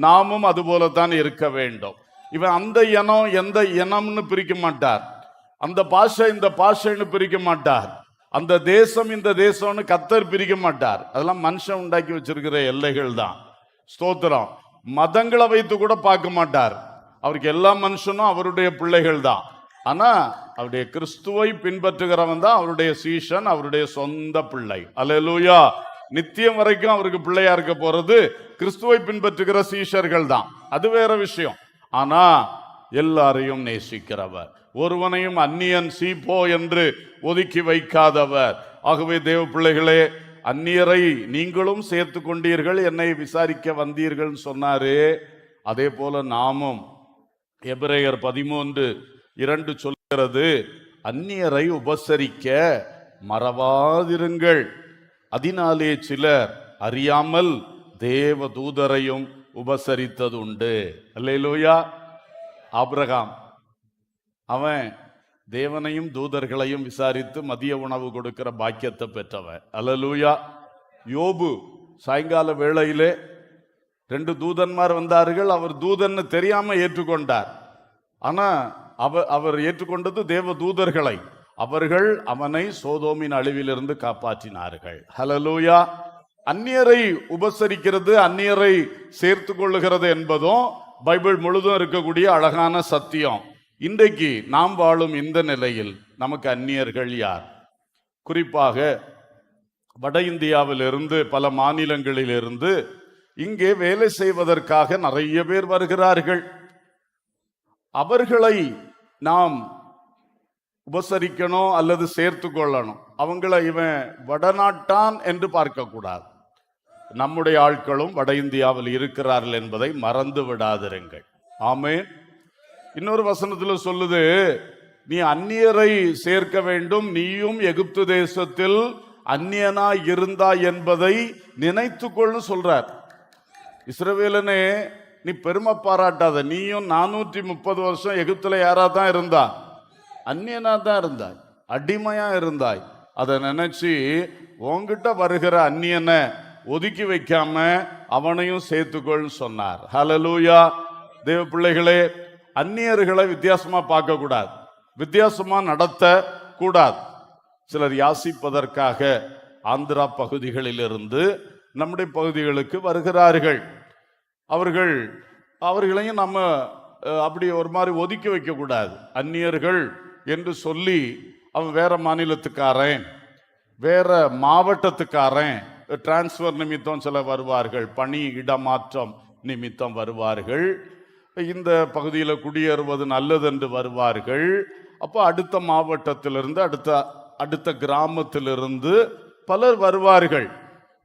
நாமும் அதுபோலத்தான் இருக்க வேண்டும். இவன் அந்த இனம் எந்த இனம்னு பிரிக்க மாட்டார். அந்த பாஷை இந்த பாஷைன்னு பிரிக்க மாட்டார். அந்த தேசம் இந்த தேசம்னு கர்த்தர் பிரிக்க மாட்டார். அதெல்லாம் மனுஷன் உண்டாக்கி வச்சிருக்கிற எல்லைகள் தான். ஸ்தோத்திரம். மதங்களை வைத்து கூட பார்க்க மாட்டார். அவருக்கு எல்லா மனுஷனும் அவருடைய பிள்ளைகள் தான். ஆனா அவருடைய கிறிஸ்துவை பின்பற்றுகிறவன் தான் அவருடைய சீஷன், அவருடைய சொந்த பிள்ளை. அல்லேலூயா. நித்தியம் வரைக்கும் அவருக்கு பிள்ளையா இருக்க போறது கிறிஸ்துவை பின்பற்றுகிற சீஷர்கள் தான். அது வேற விஷயம். ஆனா எல்லாரையும் நேசிக்கிறவர், ஒருவனையும் அந்நியன் சீப்போ என்று ஒதுக்கி வைக்காதவர். ஆகவே தேவ பிள்ளைகளே, அந்நியரை நீங்களும் சேர்த்து கொண்டீர்கள், என்னை விசாரிக்க வந்தீர்கள் சொன்னாரு. அதே போல நாமும் எபிரேயர் 13:2 சொல்கிறது, அந்நியரை உபசரிக்க மறவாதிருங்கள், அதனாலே சிலர் அறியாமல் தேவ தூதரையும் உபசரித்தது உண்டு. அல்லேலூயா. ஆபிரகாம் அவன் தேவனையும் தூதர்களையும் விசாரித்து மதிய உணவு கொடுக்கிற பாக்கியத்தை பெற்றவன். அல்லேலூயா. யோபு சாயங்கால வேளையிலே 2 தூதன்மார் வந்தார்கள். அவர் தூதன்னு தெரியாம ஏற்றுக்கொண்டார். ஆனா அவர் ஏற்றுக்கொண்டது தேவ தூதர்களை. அவர்கள் அவனை சோதோமின் அழிவிலிருந்து காப்பாற்றினார்கள். ஹல்லேலூயா. அந்நியரை உபசரிக்கிறது, அந்நியரை சேர்த்து கொள்ளுகிறது என்பதும் பைபிள் முழுதும் இருக்கக்கூடிய அழகான சத்தியம். இன்றைக்கு நாம் வாழும் இந்த நிலையில் நமக்கு அந்நியர்கள் யார்? குறிப்பாக வட இந்தியாவிலிருந்து, பல மாநிலங்களிலிருந்து இங்கே வேலை செய்வதற்காக நிறைய பேர் வருகிறார்கள். அவர்களை நாம் உபசரிக்கணும் அல்லது சேர்த்து கொள்ளணும். அவங்களை இவன் வடநாட்டான் என்று பார்க்க கூடாது. நம்முடைய ஆட்களும் வட இந்தியாவில் இருக்கிறார்கள் என்பதை மறந்து விடாதிருங்கள். ஆமென். இன்னொரு வசனத்தில் சொல்லுது, நீ அந்நியரை சேர்க்க வேண்டும், நீயும் எகிப்து தேசத்தில் அந்நியனாய் இருந்தாய் என்பதை நினைத்துக்கொள்ளு சொல்றார். இஸ்ரவேலனே, நீ பெருமை பாராட்டாத. நீயும் 430 வருஷம் எகிப்துல யாரா தான் இருந்தா? அந்நியனா தான் இருந்தாய், அடிமையா இருந்தாய். அதை நினைச்சு உன்கிட்ட வருகிற அந்நியனை ஒதுக்கி வைக்காம அவனையும் சேர்த்துக்கொள் சொன்னார். ஹல்லேலூயா. தேவ பிள்ளைகளே, அந்நியர்களை வித்தியாசமா பார்க்க கூடாது, வித்தியாசமா நடத்த கூடாது. சிலர் யாசிப்பதற்காக ஆந்திரா பகுதிகளிலிருந்து நம்முடைய பகுதிகளுக்கு வருகிறார்கள். அவர்களையும் நம்ம அப்படி ஒரு மாதிரி ஒதுக்கி வைக்க கூடாது. அந்நியர்கள் என்று சொல்லி அவன் வேற மாநிலத்துக்காரன், வேற மாவட்டத்துக்காரன், டிரான்ஸ்பர் நிமித்தம் சில வருவார்கள், பணி இடமாற்றம் நிமித்தம் வருவார்கள், இந்த பகுதியில் குடியேறுவது நல்லது என்று வருவார்கள். அப்போ அடுத்த மாவட்டத்திலிருந்து, அடுத்த கிராமத்திலிருந்து பலர் வருவார்கள்.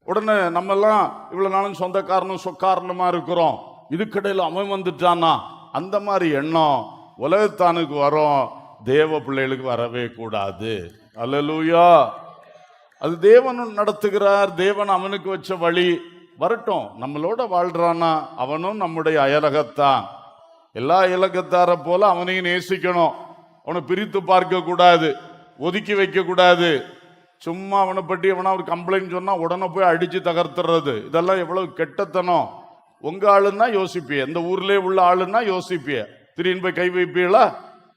உடனே நம்மெல்லாம் இவ்வளவு நாளும் சொந்தக்காரனும் சொக்காரணமா இருக்கிறோம், இதுக்கிடையில் அவன் வந்துட்டானா, அந்த மாதிரி எண்ணம் உலகத்தானுக்கு வரும், தேவ பிள்ளைகளுக்கு வரவே கூடாது. அல்லேலூயா. அது தேவன் நடத்துகிறார், தேவன் அவனுக்கு வச்ச வழி. வரட்டும், நம்மளோட வாழ்றானா, அவனும் நம்முடைய அயலகத்தான். எல்லா அயலகத்தார போல அவனையும் நேசிக்கணும். அவனை பிரித்து பார்க்க கூடாது, ஒதுக்கி வைக்க கூடாது. சும்மா அவனை பற்றி அவனா ஒரு கம்ப்ளைண்ட் சொன்னா உடனே போய் அடிச்சு தகர்த்துறது, இதெல்லாம் எவ்வளவு கெட்டத்தனம். உங்க ஆளுன்னா யோசிப்பிய, இந்த ஊர்லயே உள்ள ஆளுன்னா யோசிப்பிய, திடீர்னு போய் கை வைப்பீங்களா?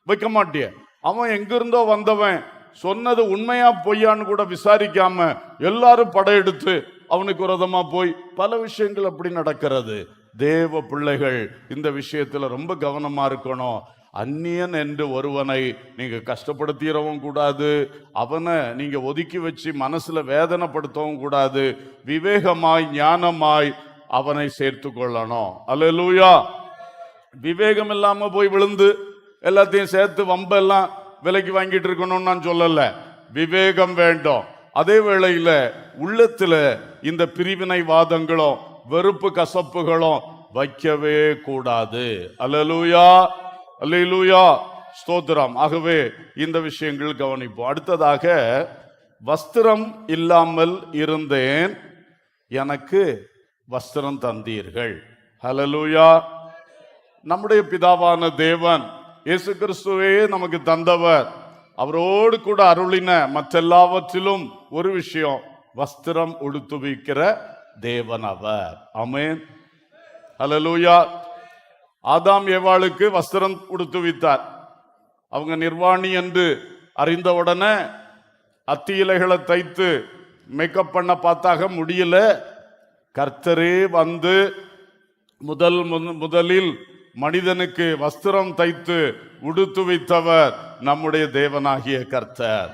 வைக்க மாட்டிய. அவன் எங்கிருந்தோ வந்தவன், சொன்னது உண்மையா பொய்யான்னு கூட விசாரிக்காம எல்லாரும் படையெடுத்து அவனுக்கு விரோதமா போய் பல விஷயங்கள் அப்படி நடக்கிறது. தேவ பிள்ளைகள் இந்த விஷயத்துல ரொம்ப கவனமா இருக்கணும். அந்நியன் என்று ஒருவனை நீங்க கஷ்டப்படுத்திடவும் கூடாது, அவனை நீங்க ஒதுக்கி வச்சு மனசுல வேதனைப்படுத்தவும் கூடாது. விவேகமாய் ஞானமாய் அவனை சேர்த்து கொள்ளணும். அல்லேலூயா. விவேகம் இல்லாம போய் விழுந்து எல்லாத்தையும் சேர்த்து வம்பெல்லாம் விலைக்கு வாங்கிட்டு இருக்கணும்னு நான் சொல்லல. விவேகம் வேண்டும். அதே வேளையில உள்ளத்துல இந்த பிரிவினை வாதங்களும் வெறுப்பு கசப்புகளும் வைக்கவே கூடாது. அல்லேலூயா, அல்லேலூயா, ஸ்தோத்திரம். ஆகவே இந்த விஷயங்கள் கவனிப்போம். அடுத்ததாக, வஸ்திரம் இல்லாமல் இருந்தேன், எனக்கு வஸ்திரம் தந்தீர்கள். அல்லேலூயா. நம்முடைய பிதாவான தேவன் இயேசு கிறிஸ்துவே நமக்கு தந்தவர். அவரோடு கூட அருளின மற்றெல்லாவற்றிலும் ஒரு விஷயம், வஸ்திரம் உடுத்துவிக்கிற தேவன் அவர். ஆமென். அல்லேலூயா. ஆதாம் ஏவாளுக்கு வஸ்திரம் உடுத்துவித்தார். அவங்க நிர்வாணி என்று அறிந்தவுடனே அத்தி இலைகளை தைத்து மேக்கப் பண்ண பார்த்தாக முடியல. கர்த்தரே வந்து முதலில் மனிதனுக்கு வஸ்திரம் தைத்து உடுத்துவித்தவர் நம்முடைய தேவனாகிய கர்த்தர்.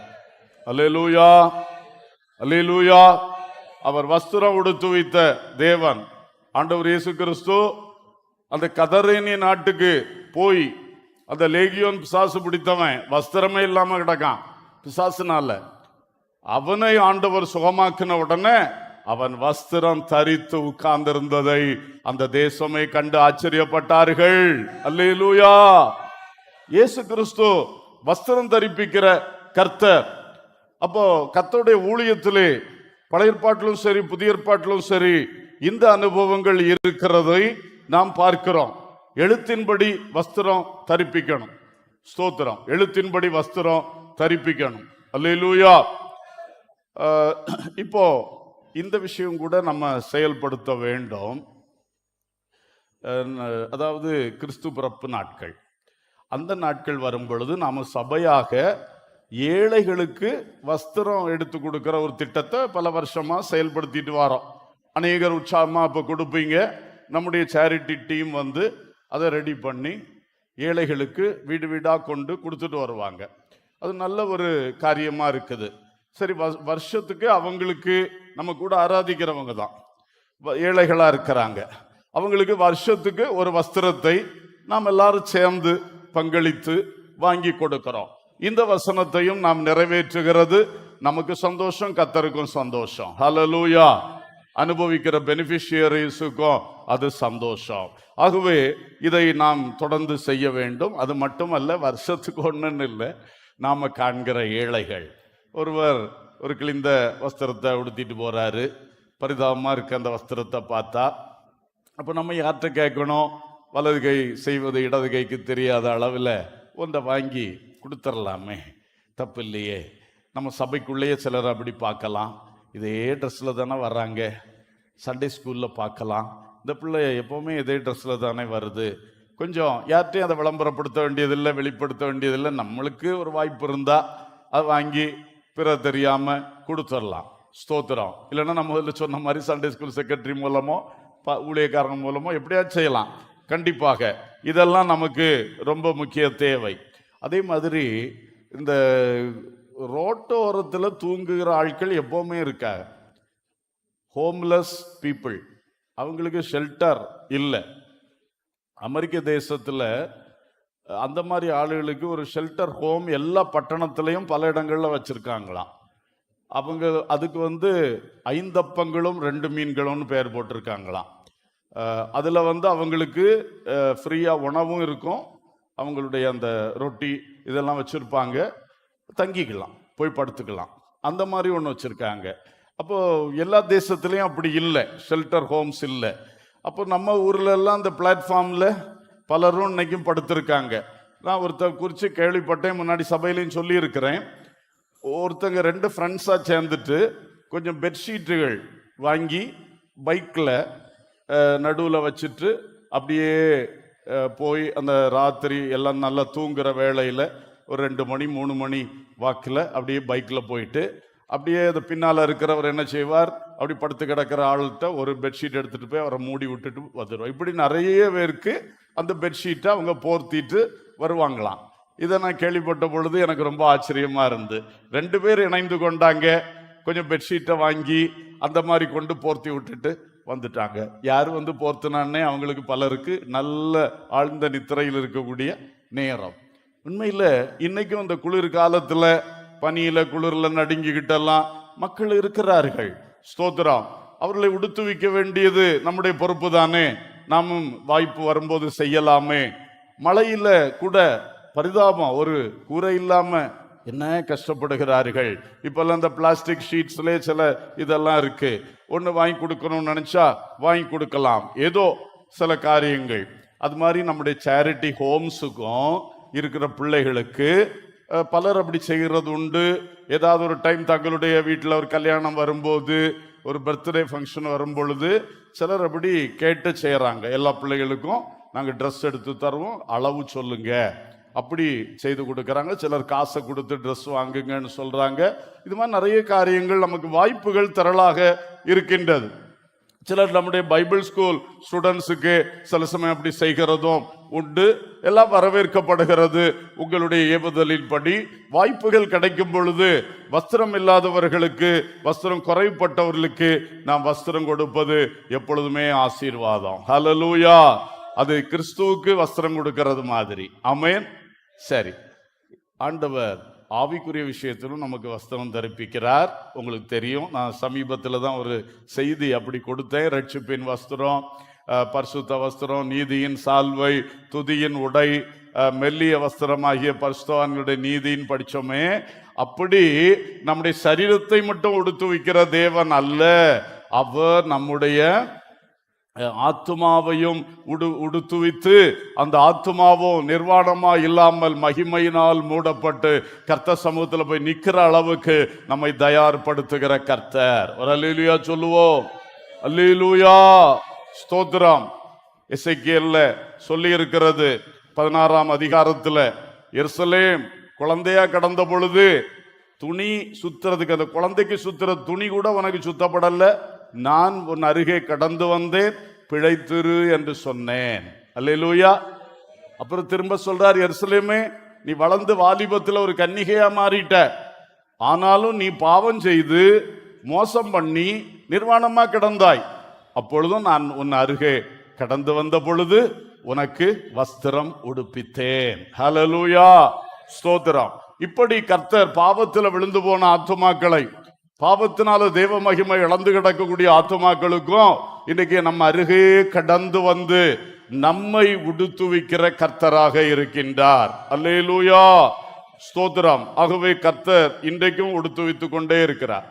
அல்லேலூயா, அல்லேலூயா. அவர் வஸ்திரம் உடுத்துவித்த தேவன் ஆண்டவர் இயேசு கிறிஸ்து அந்த கதரேனிய நாட்டுக்கு போய் அந்த லேகியோன் பிசாசு பிடித்தவன் வஸ்திரமே இல்லாம கிடக்கான் பிசாசுனால. அவனை ஆண்டவர் சுகமாக்கின உடனே அவன் வஸ்திரம் தரித்து உட்கார்ந்திருந்ததை அந்த தேசமே கண்டு ஆச்சரியப்பட்டார்கள். அல்லேலூயா. இயேசு கிறிஸ்து வஸ்திரம் தரிப்பிக்கிற கர்த்தர். அப்போ கர்த்தருடைய ஊழியத்திலே பழைய ஏற்பாட்டிலும் சரி புதிய ஏற்பாட்டிலும் சரி இந்த அனுபவங்கள் இருக்கிறதை நாம் பார்க்கிறோம். எழுத்தின்படி வஸ்திரம் தரிப்பிக்கணும். ஸ்தோத்திரம். எழுத்தின்படி வஸ்திரம் தரிப்பிக்கணும். அல்லேலூயா. இப்போ இந்த விஷயம் கூட நம்ம செயல்படுத்த வேண்டும். அதாவது கிறிஸ்து பிறப்பு நாட்கள், அந்த நாட்கள் வரும் பொழுது நாம சபையாக ஏழைகளுக்கு வஸ்திரம் எடுத்து கொடுக்கிற ஒரு திட்டத்தை பல வருஷமா செயல்படுத்திட்டு வரோம். அநேகர் உற்சாகமா அப்ப கொடுப்பீங்க. நம்முடைய சேரிட்டி டீம் வந்து அதை ரெடி பண்ணி ஏழைகளுக்கு வீடு வீடா கொண்டு கொடுத்துட்டு வருவாங்க. அது நல்ல ஒரு காரியமா இருக்குது. சரி, வருஷத்துக்கு அவங்களுக்கு நம்ம கூட ஆராதிக்கிறவங்க தான் ஏழைகளா இருக்கிறாங்க. அவங்களுக்கு வருஷத்துக்கு ஒரு வஸ்திரத்தை நாம் எல்லாரும் சேர்ந்து பங்களித்து வாங்கி கொடுக்கிறோம். இந்த வசனத்தையும் நாம் நிறைவேற்றுகிறது நமக்கு சந்தோஷம், கர்த்தருக்கும் சந்தோஷம். ஹல்லேலூயா. அனுபவிக்கிற பெனிஃபிஷியரிஸுக்கும் அது சந்தோஷம். ஆகவே இதை நாம் தொடர்ந்து செய்ய வேண்டும். அது மட்டுமல்ல, வருஷத்துக்கு ஒன்றுன்னு இல்லை, நாம காண்கிற ஏழைகள். ஒருவர் ஒரு கிழிந்த வஸ்திரத்தை உடுத்திட்டு போறாரு, பரிதாபமா இருக்க அந்த வஸ்திரத்தை பார்த்தா, அப்போ நம்ம யார்கிட்ட கேட்கணும்? வலது கை செய்வது இடது கைக்கு தெரியாத அளவில் ஒன்றை வாங்கி கொடுத்துடலாமே, தப்பு இல்லையே. நம்ம சபைக்குள்ளேயே சிலர் அப்படி பார்க்கலாம். இதே ட்ரெஸ்ஸில் தானே வர்றாங்க, சண்டே ஸ்கூலில் பார்க்கலாம், இந்த பிள்ளை எப்போவுமே இதே ட்ரெஸ்ஸில் தானே வருது, கொஞ்சம் யார்கிட்டையும் அதை விளம்பரப்படுத்த வேண்டியதில்லை, வெளிப்படுத்த வேண்டியதில்லை. நம்மளுக்கு ஒரு வாய்ப்பு இருந்தால் அதை வாங்கி பிற தெரியாமல் கொடுத்துடலாம். ஸ்தோத்திரம். இல்லைன்னா நம்ம முதல்ல சொன்ன மாதிரி சண்டே ஸ்கூல் செக்ரட்டரி மூலமோ ஊழியக்காரங்க மூலமோ எப்படியாச்சும் செய்யலாம். கண்டிப்பாக இதெல்லாம் நமக்கு ரொம்ப முக்கிய தேவை. அதே மாதிரி இந்த ரோட்டோரத்தில் தூங்குகிற ஆட்கள் எப்பவுமே இருக்காங்க. ஹோம்லெஸ் பீப்புள், அவங்களுக்கு ஷெல்டர் இல்லை. அமெரிக்க தேசத்தில் அந்த மாதிரி ஆளுகளுக்கு ஒரு ஷெல்டர் ஹோம் எல்லா பட்டணத்திலையும் பல இடங்களில் வச்சுருக்காங்களாம். அவங்க அதுக்கு 5 அப்பங்களும் 2 மீன்களும்னு பெயர் போட்டிருக்காங்களாம். அதில் அவங்களுக்கு ஃப்ரீயாக உணவும் இருக்கும், அவங்களுடைய அந்த ரொட்டி இதெல்லாம் வச்சுருப்பாங்க, தங்கிக்கலாம், போய் படுத்துக்கலாம். அந்த மாதிரி ஒன்று வச்சுருக்காங்க. அப்போது எல்லா தேசத்துலேயும் அப்படி இல்லை, ஷெல்டர் ஹோம்ஸ் இல்லை. அப்போ நம்ம ஊரில் எல்லாம் அந்த பிளாட்ஃபார்மில் பலரும் இன்னைக்கும் படுத்திருக்காங்க. நான் ஒருத்தர் குறித்து கேள்விப்பட்டேன், முன்னாடி சபையிலையும் சொல்லியிருக்கிறேன். ஒருத்தங்க 2 ஃப்ரெண்ட்ஸாக சேர்ந்துட்டு கொஞ்சம் பெட்ஷீட்டுகள் வாங்கி பைக்கில் நடுவில் வச்சுட்டு அப்படியே போய் அந்த ராத்திரி எல்லாம் நல்லா தூங்குற வேளையில் ஒரு 2 மணி 3 மணி வாக்கில் அப்படியே பைக்கில் போயிட்டு அப்படியே அது பின்னால் இருக்கிறவர் என்ன செய்வார், அப்படி படுத்து கிடக்கிற ஆள்கிட்ட ஒரு பெட்ஷீட் எடுத்துகிட்டு போய் அவரை மூடி விட்டுட்டு வந்துடுவோம். இப்படி நிறைய பேருக்கு அந்த பெட்ஷீட்டை அவங்க போர்த்திட்டு வருவாங்களாம். இதை நான் கேள்விப்பட்ட பொழுது எனக்கு ரொம்ப ஆச்சரியமா இருந்து, 2 பேர் இணைந்து கொண்டாங்க, கொஞ்சம் பெட்ஷீட்டை வாங்கி அந்த மாதிரி கொண்டு போர்த்தி விட்டுட்டு வந்துட்டாங்க. யார் போர்த்தினான்னே அவங்களுக்கு பலருக்கு நல்ல ஆழ்ந்த நித்திரையில் இருக்கக்கூடிய நேரம். உண்மையில் இன்னைக்கும் அந்த குளிர் காலத்தில் பனியில குளிர்ல நடுங்கிக்கிட்டெல்லாம் மக்கள் இருக்கிறார்கள். ஸ்தோத்திரம். அவர்களை உடுத்துவிக்க வேண்டியது நம்முடைய பொறுப்பு தானே. நாமும் வாய்ப்பு வரும்போது செய்யலாமே. மழையில கூட பரிதாபம், ஒரு கூரை இல்லாம என்ன கஷ்டப்படுகிறார்கள். இப்பெல்லாம் இந்த பிளாஸ்டிக் ஷீட்ஸ்ல சில இதெல்லாம் இருக்கு, ஒன்று வாங்கி கொடுக்கணும்னு நினைச்சா வாங்கி கொடுக்கலாம், ஏதோ சில காரியங்கள். அது மாதிரி நம்முடைய சேரிட்டி ஹோம்ஸுக்கும் இருக்கிற பிள்ளைகளுக்கு பலர் அப்படி செய்கிறது உண்டு. ஏதாவது ஒரு டைம் தங்களுடைய வீட்டில் ஒரு கல்யாணம் வரும்போது, ஒரு பர்த்டே ஃபங்க்ஷன் வரும் பொழுது சிலர் அப்படி கேட்டு செய்கிறாங்க. எல்லா பிள்ளைகளுக்கும் நாங்கள் ட்ரெஸ் எடுத்து தருவோம், அளவு சொல்லுங்க, அப்படி செய்து கொடுக்குறாங்க. சிலர் காசை கொடுத்து ட்ரெஸ் வாங்குங்கன்னு சொல்றாங்க. இது மாதிரி நிறைய காரியங்கள் நமக்கு வாய்ப்புகள் திரளாக இருக்கின்றது. சிலர் நம்முடைய பைபிள் ஸ்கூல் ஸ்டூடெண்ட்ஸுக்கு சில சமயம் அப்படி செய்கிறதும் உண்டு. எல்லாம் வரவேற்கப்படுகிறது. உங்களுடைய ஏவுதலின்படி வாய்ப்புகள் கிடைக்கும் பொழுது வஸ்திரம் இல்லாதவர்களுக்கு, வஸ்திரம் குறைப்பட்டவர்களுக்கு நாம் வஸ்திரம் கொடுப்பது எப்பொழுதுமே ஆசீர்வாதம். ஹல்லேலூயா. அது கிறிஸ்துவுக்கு வஸ்திரம் கொடுக்கிறது மாதிரி. ஆமென். சரி, ஆண்டவர் ஆவிக்குரிய விஷயத்திலும் நமக்கு வஸ்திரம் தரிப்பிக்கிறார். உங்களுக்கு தெரியும், நான் சமீபத்தில் தான் ஒரு செய்தி அப்படி கொடுத்தேன். ரட்சிப்பின் வஸ்திரம், பரிசுத்த வஸ்திரம், நீதியின் சால்வை, துதியின் உடை, மெல்லிய வஸ்திரமாகிய பரிசுத்தவான்களுடைய நீதியின் படிச்சோமே. அப்படி நம்முடைய சரீரத்தை மட்டும் உடுத்து வைக்கிற தேவன் அல்ல, அவர் நம்முடைய ஆத்துமாவையும் உடுத்துவித்து, அந்த ஆத்துமாவும் நிர்வாணமா இல்லாமல் மகிமையினால் மூடப்பட்டு கர்த்தர் சமூகத்தில் போய் நிக்கிற அளவுக்கு நம்மை தயார்படுத்துகிற கர்த்தர். ஒரு அல்லேலூயா சொல்லுவோம். அல்லேலூயா. ஸ்தோத்திரம். எசேக்கியேல்ல சொல்லி இருக்கிறது, 16ஆம் அதிகாரத்துல எருசலேம் குழந்தையா கடந்த பொழுது துணி சுத்துறதுக்கு, அந்த குழந்தைக்கு சுத்துற துணி கூட உனக்கு சுத்தப்படல, நான் உன் அருகே கடந்து வந்தேன், பிழைத்திரு என்று சொன்னேன். அல்லேலூயா. அப்புறம் திரும்ப சொல்றார், எருசலேமே நீ வளர்ந்து வாலிபத்துல ஒரு கன்னிகையா மாறிட்ட, ஆனாலும் நீ பாவம் செய்து மோசம் பண்ணி நிர்வாணமா கிடந்தாய், அப்பொழுதும் நான் உன் அருகே கடந்து வந்த பொழுது உனக்கு வஸ்திரம் உடுப்பித்தேன். ஹல்லேலூயா, ஸ்தோத்திரம். இப்படி கர்த்தர் பாவத்தில் விழுந்து போன ஆத்துமாக்களை, பாவத்தினால தேவ மகிமை இழந்து கிடக்கக்கூடிய ஆத்துமாக்களுக்கும் இன்னைக்கு நம்ம அருகே கடந்து வந்து நம்மை உடுத்துவிக்கிற கர்த்தராக இருக்கின்றார். அல்லேலூயா, ஸ்தோத்திரம். ஆகவே கர்த்தர் இன்றைக்கும் உடுத்துவித்துக் கொண்டே இருக்கிறார்.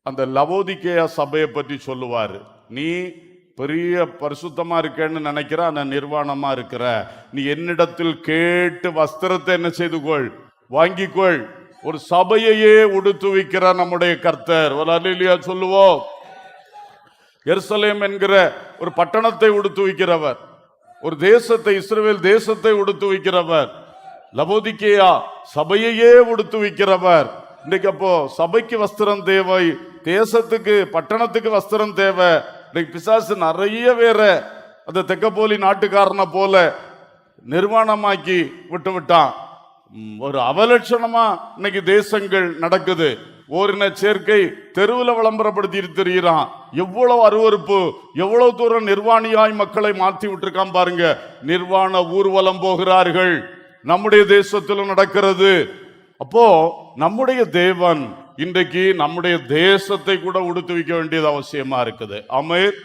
அந்த லவோதிக்கேயா சபையை பற்றி சொல்லுவாரு, நீ பெரிய பரிசுத்தமா இருக்கேன்னு நினைக்கிற, ஆனா நிர்வாணமா இருக்கிற, நீ என்னிடத்தில் கேட்டு வஸ்திரத்தை என்ன செய்து கொள், வாங்கிக்கொள். ஒரு சபையையே உடுத்துவிக்கிற நம்முடைய கர்த்தர். ஒரு அல்லேலூயா சொல்லுவோம். எருசலேம் என்கிற ஒரு பட்டணத்தை உடுத்துவிக்கிறவர், ஒரு தேசத்தை, இஸ்ரவேல் தேசத்தை உடுத்துவிக்கிறவர். லவோதிக்கேயா சபையையே உடுத்துவிக்கிறவர். இன்னைக்கு அப்போ சபைக்கு வஸ்திரம் தேவை, தேசத்துக்கு பட்டணத்துக்கு வஸ்திரம் தேவை. இன்னைக்கு பிசாசு நிறைய பேர அந்த தெக்கப்போலி நாட்டுக்காரனை போல நிர்வாணமாக்கி விட்டு விட்டான். ஒரு அவலட்சணமா இன்னைக்கு தேசங்கள் நடக்குது. ஓரின சேர்க்கை தெருவில் விளம்பரப்படுத்தி தெரிகிறான். எவ்வளவு அருவருப்பு, எவ்வளவு தூரம் நிர்வாணியாய் மக்களை மாற்றி விட்டுருக்கான் பாருங்க. நிர்வாண ஊர்வலம் போகிறார்கள், நம்முடைய தேசத்திலும் நடக்கிறது. அப்போ நம்முடைய தேவன் இன்றைக்கு நம்முடைய தேசத்தை கூட உடுத்து வைக்க வேண்டியது அவசியமா இருக்குது. ஆமென்.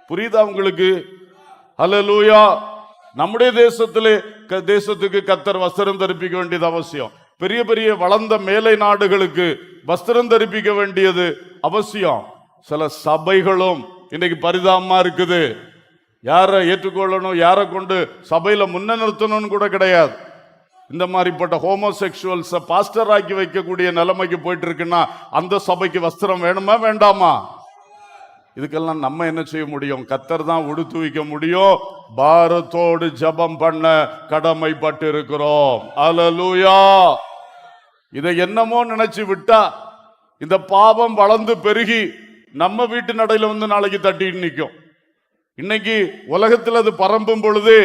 புரியுதா உங்களுக்கு? ஹல்லேலூயா. நம்முடைய தேசத்துக்கு கர்த்தர் வஸ்திரம் தரிப்பிக்க வேண்டியது அவசியம். பெரிய பெரிய வளர்ந்த மேலை நாடுகளுக்கு வஸ்திரம் தரிப்பிக்க வேண்டியது அவசியம். சில சபைகளும் இன்னைக்கு பரிதாபமா இருக்குது. யாரை ஏற்றுக்கொள்ளணும், யாரை கொண்டு சபையில முன்ன நிறுத்தணும்னு கூட கிடையாது. இந்த மாதிரிப்பட்ட ஹோமோசெக்சுவல்ஸை பாஸ்டர் ஆக்கி வைக்கக்கூடிய நிலைமைக்கு போயிட்டு இருக்குன்னா அந்த சபைக்கு வஸ்திரம் வேணுமா வேண்டாமா? இதுக்கெல்லாம் நம்ம என்ன செய்ய முடியும்? கர்த்தர் தான் உடுத்து வைக்க முடியும். பாரத்தோடு ஜெபம் பண்ண கடமைப்பட்டு இருக்கிறோம். அல்லேலூயா. இதை என்னமோ நினைச்சு விட்டா இந்த பாவம் வளர்ந்து பெருகி நம்ம வீட்டு நடையில வந்து நாளைக்கு தட்டிட்டு நிற்கும். இன்னைக்கு உலகத்தில் அது பரம்பும் பொழுது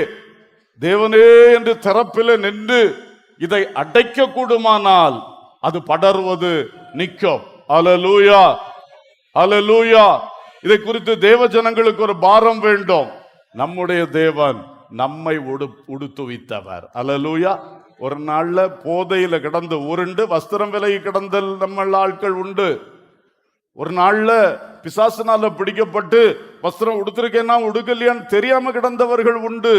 தேவனே என்று திறப்பில் நின்று இதை அடைக்க கூடுமானால் அது படர்வது நிற்கும். அல்லேலூயா, அல்லேலூயா. இதை குறித்து தேவ ஜனங்களுக்கு ஒரு பாரம் வேண்டும். நம்முடைய தேவன் நம்மை உடுத்துவித்தவர். அல்லேலூயா. ஒரு நாள்ல போதையில கிடந்து உருண்டு வஸ்திரம் விலகி கிடந்த நம்ம ஆட்கள் உண்டு. ஒரு நாள்ல பிசாசினால பிடிக்கப்பட்டு வஸ்திரம் உடுத்திருக்கேன்னா உடுக்கலையான்னு தெரியாம கிடந்தவர்கள் உண்டு.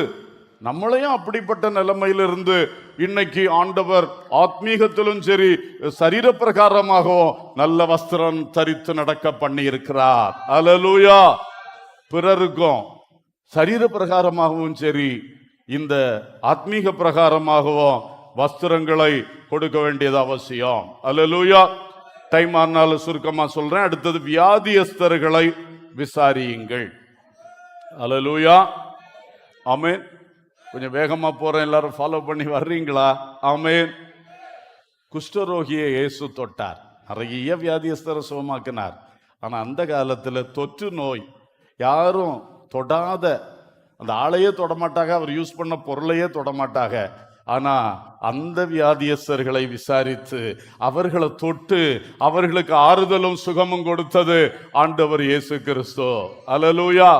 நம்மளையும் அப்படிப்பட்ட நிலைமையிலிருந்து இன்னைக்கு ஆண்டவர் ஆத்மீகத்திலும் சரி சரீர பிரகாரமாகவும் நல்ல வஸ்திரம் தரித்து நடக்க பண்ணி இருக்கிறார். அல்லேலூயா. பிறருக்கும் சரீர பிரகாரமாகவும் சரி இந்த ஆத்மீக பிரகாரமாகவும் வஸ்திரங்களை கொடுக்க வேண்டியது அவசியம். அல்லேலூயா. டைம் ஆனாலும் சுருக்கமா சொல்றேன். அடுத்தது வியாதியஸ்தர்களை விசாரியுங்கள். அல்லேலூயா. ஆமென். கொஞ்சம் வேகமா போறேன், எல்லாரும் ஃபாலோ பண்ணி வர்றீங்களா? ஆமென். குஷ்டரோகியை இயேசு தொட்டார், நிறைய வியாதியஸ்தரை சுகமாக்கினார். ஆனா அந்த காலத்துல தொற்று நோய் யாரும் தொடாத, அந்த ஆளையே தொடமாட்டாங்க, அவர் யூஸ் பண்ண பொருளையே தொடமாட்டாங்க. ஆனா அந்த வியாதியஸ்தர்களை விசாரித்து அவர்களை தொட்டு அவர்களுக்கு ஆறுதலும் சுகமும் கொடுத்தது ஆண்டவர் இயேசு கிறிஸ்து. அல்லேலூயா.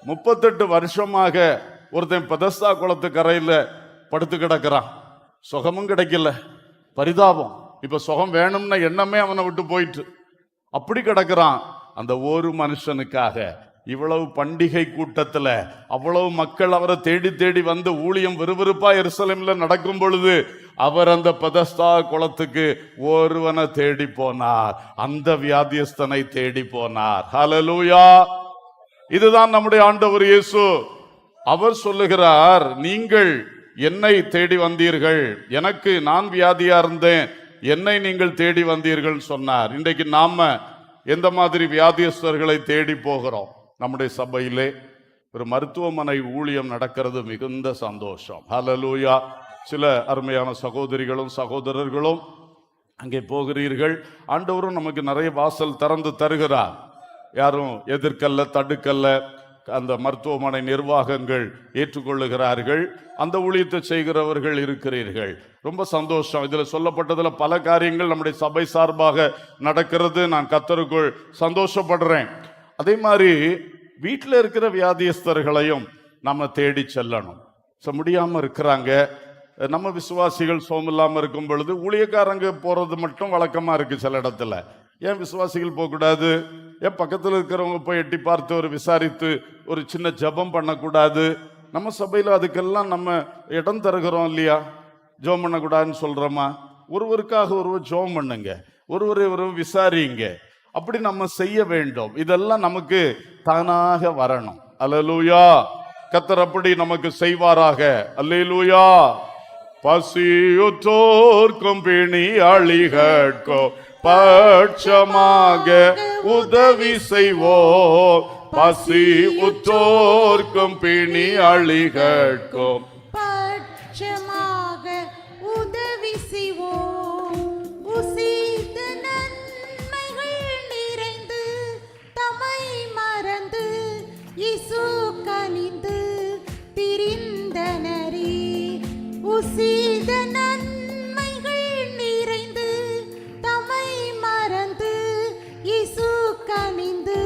38 வருஷமாக ஒருத்தன் பெதஸ்தா குளத்து கரையில படுத்து கிடக்கிறான், சுகமும் கிடைக்கல, பரிதாபம். இப்ப சுகம் வேணும்னா எண்ணமே அவனை விட்டு போயிட்டு அப்படி கிடக்கிறான். அந்த ஒரு மனுஷனுக்காக இவ்வளவு பண்டிகை கூட்டத்துல அவ்வளவு மக்கள் அவரை தேடி தேடி வந்து ஊழியம் விறுவிறுப்பா எருசலேம்ல நடக்கும் பொழுது அவர் அந்த பெதஸ்தா குளத்துக்கு ஒருவனை தேடி போனார், அந்த வியாதியஸ்தனை தேடி போனார். ஹல்லேலூயா. இதுதான் நம்முடைய ஆண்டவர் இயேசு. அவர் சொல்லுகிறார், நீங்கள் என்னை தேடி வந்தீர்கள், எனக்கு நான் வியாதியா இருந்தேன், என்னை நீங்கள் தேடி வந்தீர்கள் சொன்னார். இன்றைக்கு நாம எந்த மாதிரி வியாதியஸ்தர்களை தேடி போகிறோம்? நம்முடைய சபையிலே, ஒரு மருத்துவமனை ஊழியம் நடக்கிறது, மிகுந்த சந்தோஷம். ஹல்லேலூயா. சில அருமையான சகோதரிகளும் சகோதரர்களும் அங்கே போகிறீர்கள். ஆண்டவரும் நமக்கு நிறைய வாசல் திறந்து தருகிறார். யாரும் எதிர்க்கல்ல, தடுக்கல்ல. அந்த மருத்துவமனை நிர்வாகங்கள் ஏற்றுக்கொள்ளுகிறார்கள். அந்த ஊழியத்தை செய்கிறவர்கள் இருக்கிறீர்கள். ரொம்ப சந்தோஷம். இதில் சொல்லப்பட்டதில் பல காரியங்கள் நம்முடைய சபை சார்பாக நடக்கிறது. நான் கர்த்தருக்குள் சந்தோஷப்படுறேன். அதே மாதிரி வீட்டில் இருக்கிற வியாதியஸ்தர்களையும் நம்ம தேடி செல்லணும். முடியாமல் இருக்கிறாங்க, நம்ம விசுவாசிகள் சோமில்லாமல் இருக்கும் பொழுது ஊழியக்காரங்க போறது மட்டும் வழக்கமா இருக்கு சில இடத்துல. ஏன் விசுவாசிகள் போகக்கூடாது? ஏன் பக்கத்தில் இருக்கிறவங்க போய் எட்டி பார்த்து ஒரு விசாரித்து ஒரு சின்ன ஜெபம் பண்ணக்கூடாது? நம்ம சபையில் அதுக்கெல்லாம் நம்ம இடம் தருகிறோம் இல்லையா? ஜெபம் பண்ணக்கூடாதுன்னு சொல்றோமா? ஒருவருக்காக ஒருவர் ஜெபம் பண்ணுங்க, ஒருவரை விசாரிங்க. அப்படி நம்ம செய்ய வேண்டும். இதெல்லாம் நமக்கு தானாக வரணும். அல்லேலூயா. கர்த்தர் அப்படி நமக்கு செய்வாராக. அல்லேலூயா. பசியுற்றோர்க்கும் பிணியாளிகட்கும் பட்சமாக உதவி செய்வோம். பசி உற்றோர்க்கும் பிணியாளிகட்கும் பட்சமாக உதவி செய்வோம். உசித நன்மைகள் நிறைந்து தமை மறந்து இயேசு கனிந்து திரிந்தனரே. உசித நன்மைகள் நிறைந்து தமை மறந்து இயேசு கனிந்து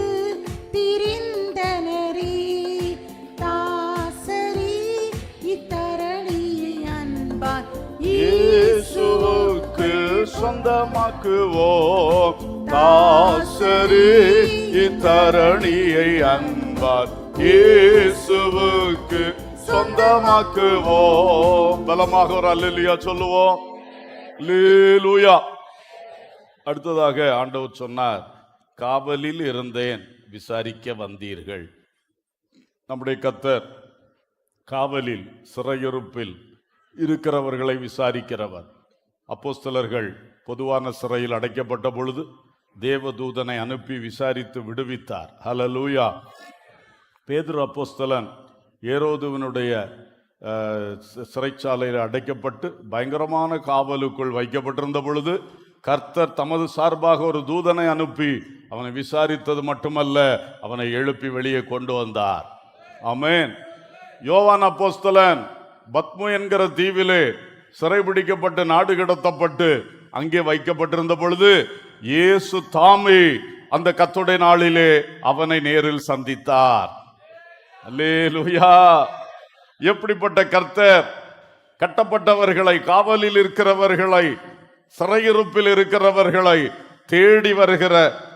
திரிந்தனரே. தாசரி இத்தரணி அன்பார் இயேசுவுக்கு சொந்தமாக்குவோம். தாசரி இத்தரணியை அன்பார் இயேசுவுக்கு சொந்தமாக்குவோம். பலமாக ஒரு அல்லேலூயா சொல்லுவோம். அல்லேலூயா. அடுத்ததாக ஆண்டவர் சொன்னார், காவலில் இருந்தேன், விசாரிக்க வந்தீர்கள். நம்முடைய கர்த்தர் காவலில், சிறையிருப்பில் இருக்கிறவர்களை விசாரிக்கிறவர். அப்போஸ்தலர்கள் பொதுவான சிறையில் அடைக்கப்பட்ட பொழுது தேவதூதனை அனுப்பி விசாரித்து விடுவித்தார். ஹல்லேலூயா. பேதுரு அப்போஸ்தலன் ஏரோதுவினுடைய சிறைச்சாலையில் அடைக்கப்பட்டு பயங்கரமான காவலுக்குள் வைக்கப்பட்டிருந்த பொழுது கர்த்தர் தமது சார்பாக ஒரு தூதனை அனுப்பி அவனை விசாரித்தது மட்டுமல்ல, அவனை எழுப்பி வெளியே கொண்டு வந்தார். ஆமென். யோவான் அப்போஸ்தலன் பத்மு என்கிற தீவிலே சிறைபிடிக்கப்பட்டு நாடு கடத்தப்பட்டு அங்கே வைக்கப்பட்டிருந்த பொழுது இயேசு தாமே அந்த கர்த்தருடைய நாளிலே அவனை நேரில் சந்தித்தார். அல்லேலூயா. எப்படிப்பட்ட கர்த்தர்! கட்டப்பட்டவர்களை, காவலில் இருக்கிறவர்களை, சிறையிருப்பில் இருக்கிறவர்களை தேடி வருகிற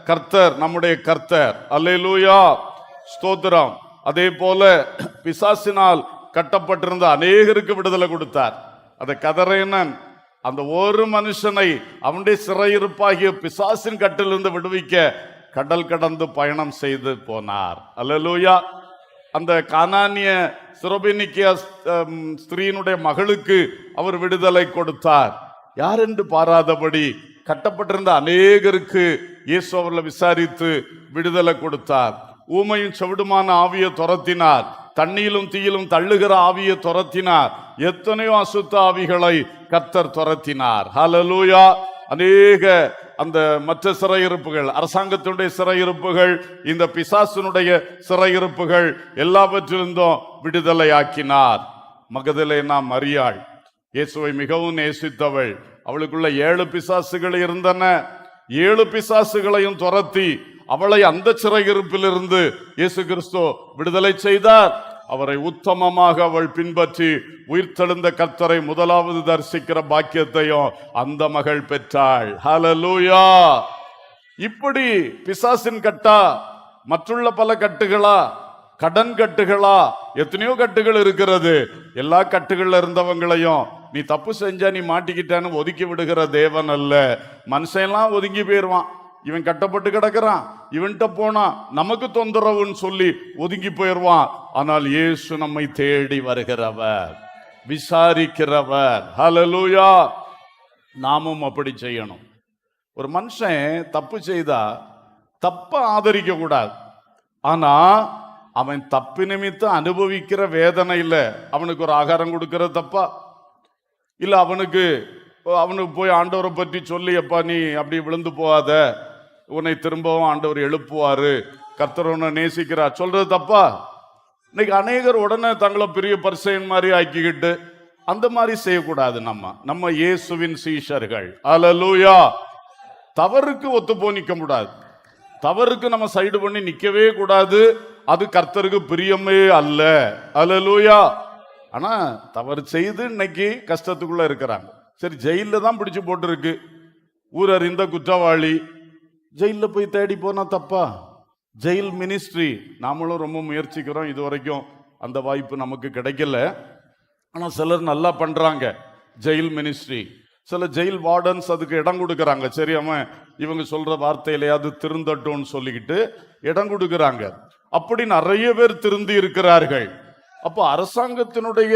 கர்த்தர் நம்முடைய கர்த்தர். அல்லேலூயா. ஸ்தோத்திரம். அதே போல பிசாசினால் கட்டப்பட்டிருந்த அநேகருக்கு விடுதலை கொடுத்தார். அதை கதரேனன் அந்த ஒரு மனுஷனை அவனுடைய சிறையிருப்பாகிய பிசாசின் கட்டிலிருந்து விடுவிக்க கடல் கடந்து பயணம் செய்து போனார். அல்லேலூயா. அந்த கானானிய சிரோபெனிக்கிய ஸ்திரீனுடைய மகளுக்கு அவர் விடுதலை கொடுத்தார். யாரென்று பாராதபடி கட்டப்பட்டிருந்த அநேகருக்கு இயேசு அவர்களை விசாரித்து விடுதலை கொடுத்தார். ஊமையும் செவிடுமான ஆவியை துரத்தினார். தண்ணியிலும் தீயிலும் தள்ளுகிற ஆவியை துரத்தினார். எத்தனையோ அசுத்த ஆவிகளை கர்த்தர் துரத்தினார். ஹல்லேலூயா. அநேக அந்த மற்ற சிறையிருப்புகள், அரசாங்கத்தினுடைய சிறையிருப்புகள், இந்த பிசாசினுடைய சிறையிருப்புகள் எல்லாவற்றிலிருந்தும் விடுதலையாக்கினார். மகதலேனா மரியாள் இயேசுவை மிகவும் நேசித்தவள். அவளுக்குள்ள 7 பிசாசுகள் இருந்தன. 7 பிசாசுகளையும் துரத்தி அவளை அந்த சிறையிருப்பிலிருந்து இயேசு கிறிஸ்து விடுதலை செய்தார். அவரை உத்தமமாக அவள் பின்பற்றி உயிர்த்தெழுந்த கர்த்தரை முதலாவது தரிசிக்கிற பாக்கியத்தையும் அந்த மகள் பெற்றாள். ஹல்லேலூயா. இப்படி பிசாசின் கட்டா, மற்றுள்ள பல கட்டுகளா, கடன் கட்டுகளா, எத்தனையோ கட்டுகள் இருக்கிறது. எல்லா கட்டுகள்ல இருந்தவங்களையும் நீ தப்பு செஞ்சா நீ மாட்டிக்கிட்டான்னு ஒதுக்கி விடுகிற தேவன் அல்ல. மனுஷன்லாம் ஒதுங்கி போயிருவான். இவன் கட்டப்பட்டு கிடக்கிறான், இவன்கிட்ட போனா நமக்கு தொந்தரவுன்னு சொல்லி ஒதுங்கி போயிடுவான். ஆனால் இயேசு நம்மை தேடி வருகிறவர், விசாரிக்கிறவர். ஹல்லேலூயா. நாமும் அப்படி செய்யணும். ஒரு மனுஷன் தப்பு செய்தா தப்ப ஆதரிக்க கூடாது. ஆனா அவன் தப்பு நிமித்தம் அனுபவிக்கிற வேதனையில அவனுக்கு ஒரு ஆகாரம் கொடுக்கறது தப்பா? இல்ல அவனுக்கு போய் ஆண்டவரை பற்றி சொல்லி, எப்பா நீ அப்படி விழுந்து போகாத, உன்னை திரும்பவும் ஆண்டவர் எழுப்புவாரு, கர்த்தர் உன்னை நேசிக்கிறார் சொல்றது தப்பா? இன்னைக்கு அநேகர் உடனே தங்களை பெரிய பரிசேயன் மாதிரி ஆக்கிக்கிட்டு அந்த மாதிரி செய்யக்கூடாது. நம்ம இயேசுவின் சீஷர்கள். அல்லேலூயா. தவறுக்கு ஒத்துப்போ நிக்க கூடாது. தவறுக்கு நம்ம சைடு பண்ணி நிக்கவே கூடாது. அது கர்த்தருக்கு பிரியமே அல்ல. அல்லேலூயா. ஆனா தவறு செய்து இன்னைக்கு கஷ்டத்துக்குள்ள இருக்கிறாங்க. சரி, ஜெயில தான் பிடிச்சு போட்டிருக்கு, ஊரறிந்த குற்றவாளி, ஜெயில போய் தேடி போனா தப்பா? ஜெயில் மினிஸ்ட்ரி நாமளும் ரொம்ப முயற்சிக்கிறோம், இது வரைக்கும் அந்த வாய்ப்பு நமக்கு கிடைக்கல. ஆனா சிலர் நல்லா பண்றாங்க ஜெயில் மினிஸ்ட்ரி. சில ஜெயில் வார்டன்ஸ் அதுக்கு இடம் கொடுக்கறாங்க. சரி, அவன் இவங்க சொல்ற வார்த்தையிலையாவது திருந்தட்டும்னு சொல்லிக்கிட்டு இடம் கொடுக்கறாங்க. அப்படி நிறைய பேர் திருந்தி இருக்கிறார்கள். அப்போ அரசாங்கத்தினுடைய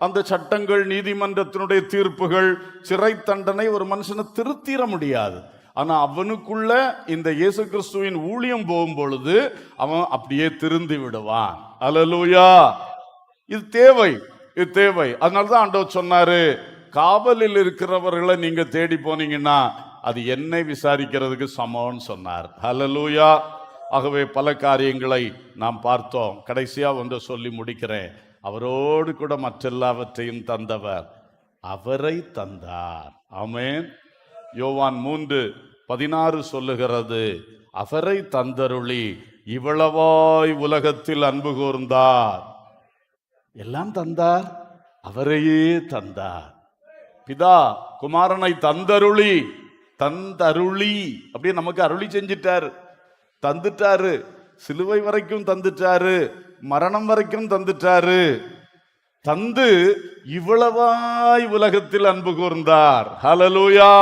அந்த சட்டங்கள், நீதிமன்றத்தினுடைய தீர்ப்புகள், சிறை தண்டனை ஒரு மனுஷனை திருத்திர முடியாது. ஆனா அவனுக்குள்ள இந்த இயேசு கிறிஸ்துவின் ஊழியம் போகும் பொழுது அவன் அப்படியே திருந்தி விடுவான். அல்லேலூயா. இது தேவை, இது தேவை. அதனாலதான் ஆண்டவர் சொன்னாரு, காவலில் இருக்கிறவர்களை நீங்க தேடி போனீங்கன்னா அது என்னை விசாரிக்கிறதுக்கு சமம்னு சொன்னார். அல்லேலூயா. ஆகவே பல காரியங்களை நாம் பார்த்தோம். கடைசியா வந்து சொல்லி முடிக்கிறேன். அவரோடு கூட மற்றெல்லாவற்றையும் தந்தவர் அவரை தந்தார். ஆமென். யோவான் 3:16 சொல்லுகிறது, அவரை தந்தருளி இவ்வளவாய் உலகத்தில் அன்பு கூர்ந்தார். எல்லாம் தந்தார், அவரையே தந்தார். பிதா குமாரனை தந்தருளி அப்படியே நமக்கு அருளி செஞ்சிட்டாரு, தந்துட்டாரு. சிலுவை வரைக்கும் தந்துட்டாரு, மரணம் வரைக்கும் தந்துட்டாரு. தந்து இவ்வளவாய் உலகத்தில் அன்பு கூர்ந்தார். ஹல்லேலூயா.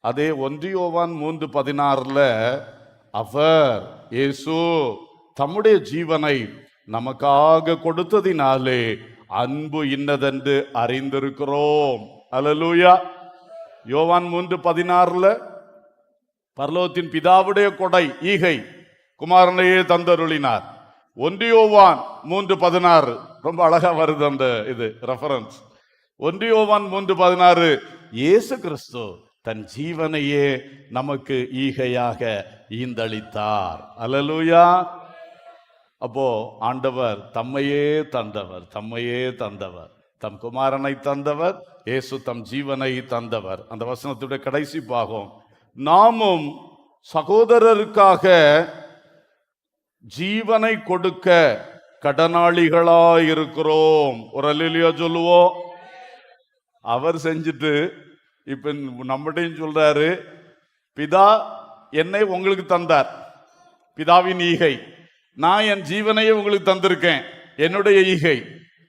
அதே 1 யோவான் 3:16 அவர் இயேசு தம்முடைய ஜீவனை நமக்காக கொடுத்ததினாலே அன்பு இன்னதென்று அறிந்திருக்கிறோம். அல்லேலூயா. யோவான் 3:16 பரலோகத்தின் பிதாவுடைய கொடை ஈகை குமாரனையே தந்தருளினார். 1 யோவான் 3:16 ரொம்ப அழகா வருது அந்த இது ரெஃபரன்ஸ். 1 யோவான் 3:16 இயேசு கிறிஸ்து தன் ஜீவனையே நமக்கு ஈகையாக ஈந்தளித்தார். அல்லேலூயா. அப்போ ஆண்டவர் தம்மையே தந்தவர், தம்மையே தந்தவர், தம் குமாரனை தந்தவர், இயேசு தம் ஜீவனை தந்தவர். அந்த வசனத்துடைய கடைசி பாகம், நாமும் சகோதரருக்காக ஜீவனை கொடுக்க கடனாளிகளாய் இருக்கிறோம். ஒரு அல்லேலூயா சொல்லுவோம். அவர் செஞ்சுட்டு இப்ப நம்மகிட்டையும் சொல்றாரு, பிதா என்னை உங்களுக்கு தந்தார், பிதாவின் ஈகை. நான் என் ஜீவனையே உங்களுக்கு தந்திருக்கேன், என்னுடைய ஈகை.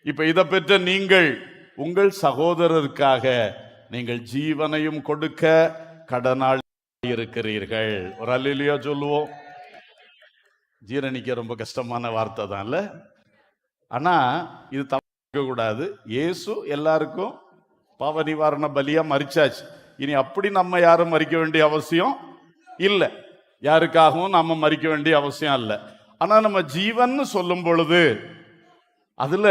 இப்ப இதை பெற்ற நீங்கள் உங்கள் சகோதரருக்காக நீங்கள் ஜீவனையும் கொடுக்க கடனாளி இருக்கிறீர்கள். ஒரு அல்லேலூயா சொல்லுவோம். ஜீரணிக்க ரொம்ப கஷ்டமான வார்த்தை தான் இல்ல? ஆனா இது தவிர்க்க கூடாது. இயேசு எல்லாருக்கும் பாவ நிவாரண பலியா மரிச்சாச்சு. இனி அப்படி நம்ம யாரும் மரிக்க வேண்டிய அவசியம் இல்லை, யாருக்காகவும் நம்ம மரிக்க வேண்டிய அவசியம் இல்லை. ஆனா நம்ம ஜீவன் சொல்லும் பொழுது அதுல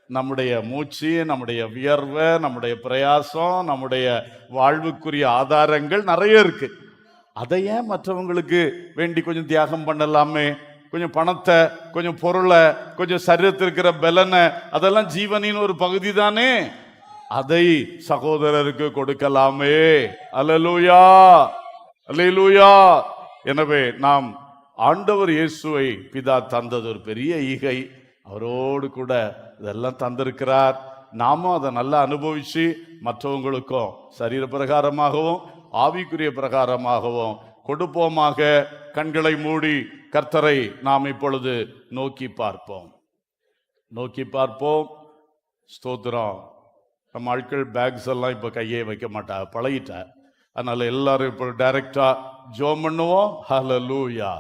நம்முடைய மூச்சு, நம்முடைய வியர்வை, நம்முடைய பிரயாசம், நம்முடைய வாழ்வுக்குரிய ஆதாரங்கள் நிறைய இருக்கு. அதை ஏன் மற்றவங்களுக்கு வேண்டி கொஞ்சம் தியாகம் பண்ணலாமே? கொஞ்சம் பணத்தை, கொஞ்சம் பொருளை, கொஞ்சம் சரீரத்தில் இருக்கிற பலனை, அதெல்லாம் ஜீவனின் ஒரு பகுதி தானே. அதை சகோதரருக்கு கொடுக்கலாமே. அல்லேலூயா, அல்லேலூயா. எனவே நாம் ஆண்டவர் இயேசுவை பிதா தந்தது ஒரு பெரிய ஈகை. அவரோடு கூட இதெல்லாம் தந்திருக்கிறார். நாமும் அதை நல்லா அனுபவிச்சு மற்றவங்களுக்கும் சரீர பிரகாரமாகவும் ஆவிக்குரிய பிரகாரமாகவும் கொடுப்போமாக. கண்களை மூடி கர்த்தரை நாம் இப்பொழுது நோக்கி பார்ப்போம், நோக்கி பார்ப்போம். ஸ்தோத்திரம். நம்ம ஆட்கள் பேக்ஸ் எல்லாம் இப்போ கையே வைக்க மாட்டா, பழகிட்டா. அதனால எல்லாரும் இப்போ டைரக்டா ஜோம் பண்ணுவோம். ஹல்லேலூயா.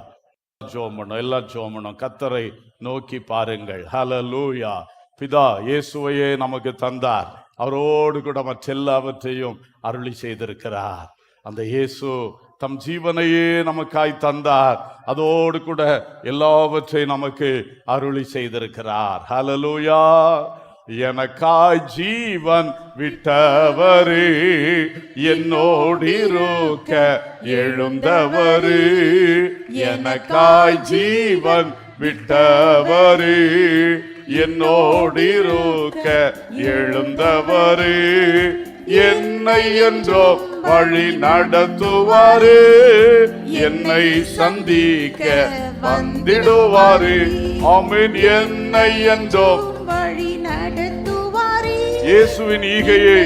ஜோம் பண்ணும், எல்லாம் ஜோம் பண்ணும். கர்த்தரை நோக்கி பாருங்கள். ஹல்லேலூயா. பிதா இயேசுவையே நமக்கு தந்தார், அவரோடு கூட மற்ற எல்லாவற்றையும் அருளி செய்திருக்கிறார். அந்த இயேசு தம் ஜீவனையே நமக்காய் தந்தார். அதோடு கூட எல்லாவற்றையும் நமக்கு அருளி செய்திருக்கிறார். ஹல்லேலூயா. எனக்காய் ஜீவன் விட்டவரே, என்னோடிருக்க எழுந்தவரே, எனக்காய் ஜீவன் விட்டவரே, என்னோடிருக்க எழுந்தவரே, என்னை என்றோ வழி நடத்துவாரே, என்னை சந்திக்க வந்திடுவாரே. ஆமென். என்னை என்றோ வழி நடத்துவாரே. இயேசுவின் ஈகையை,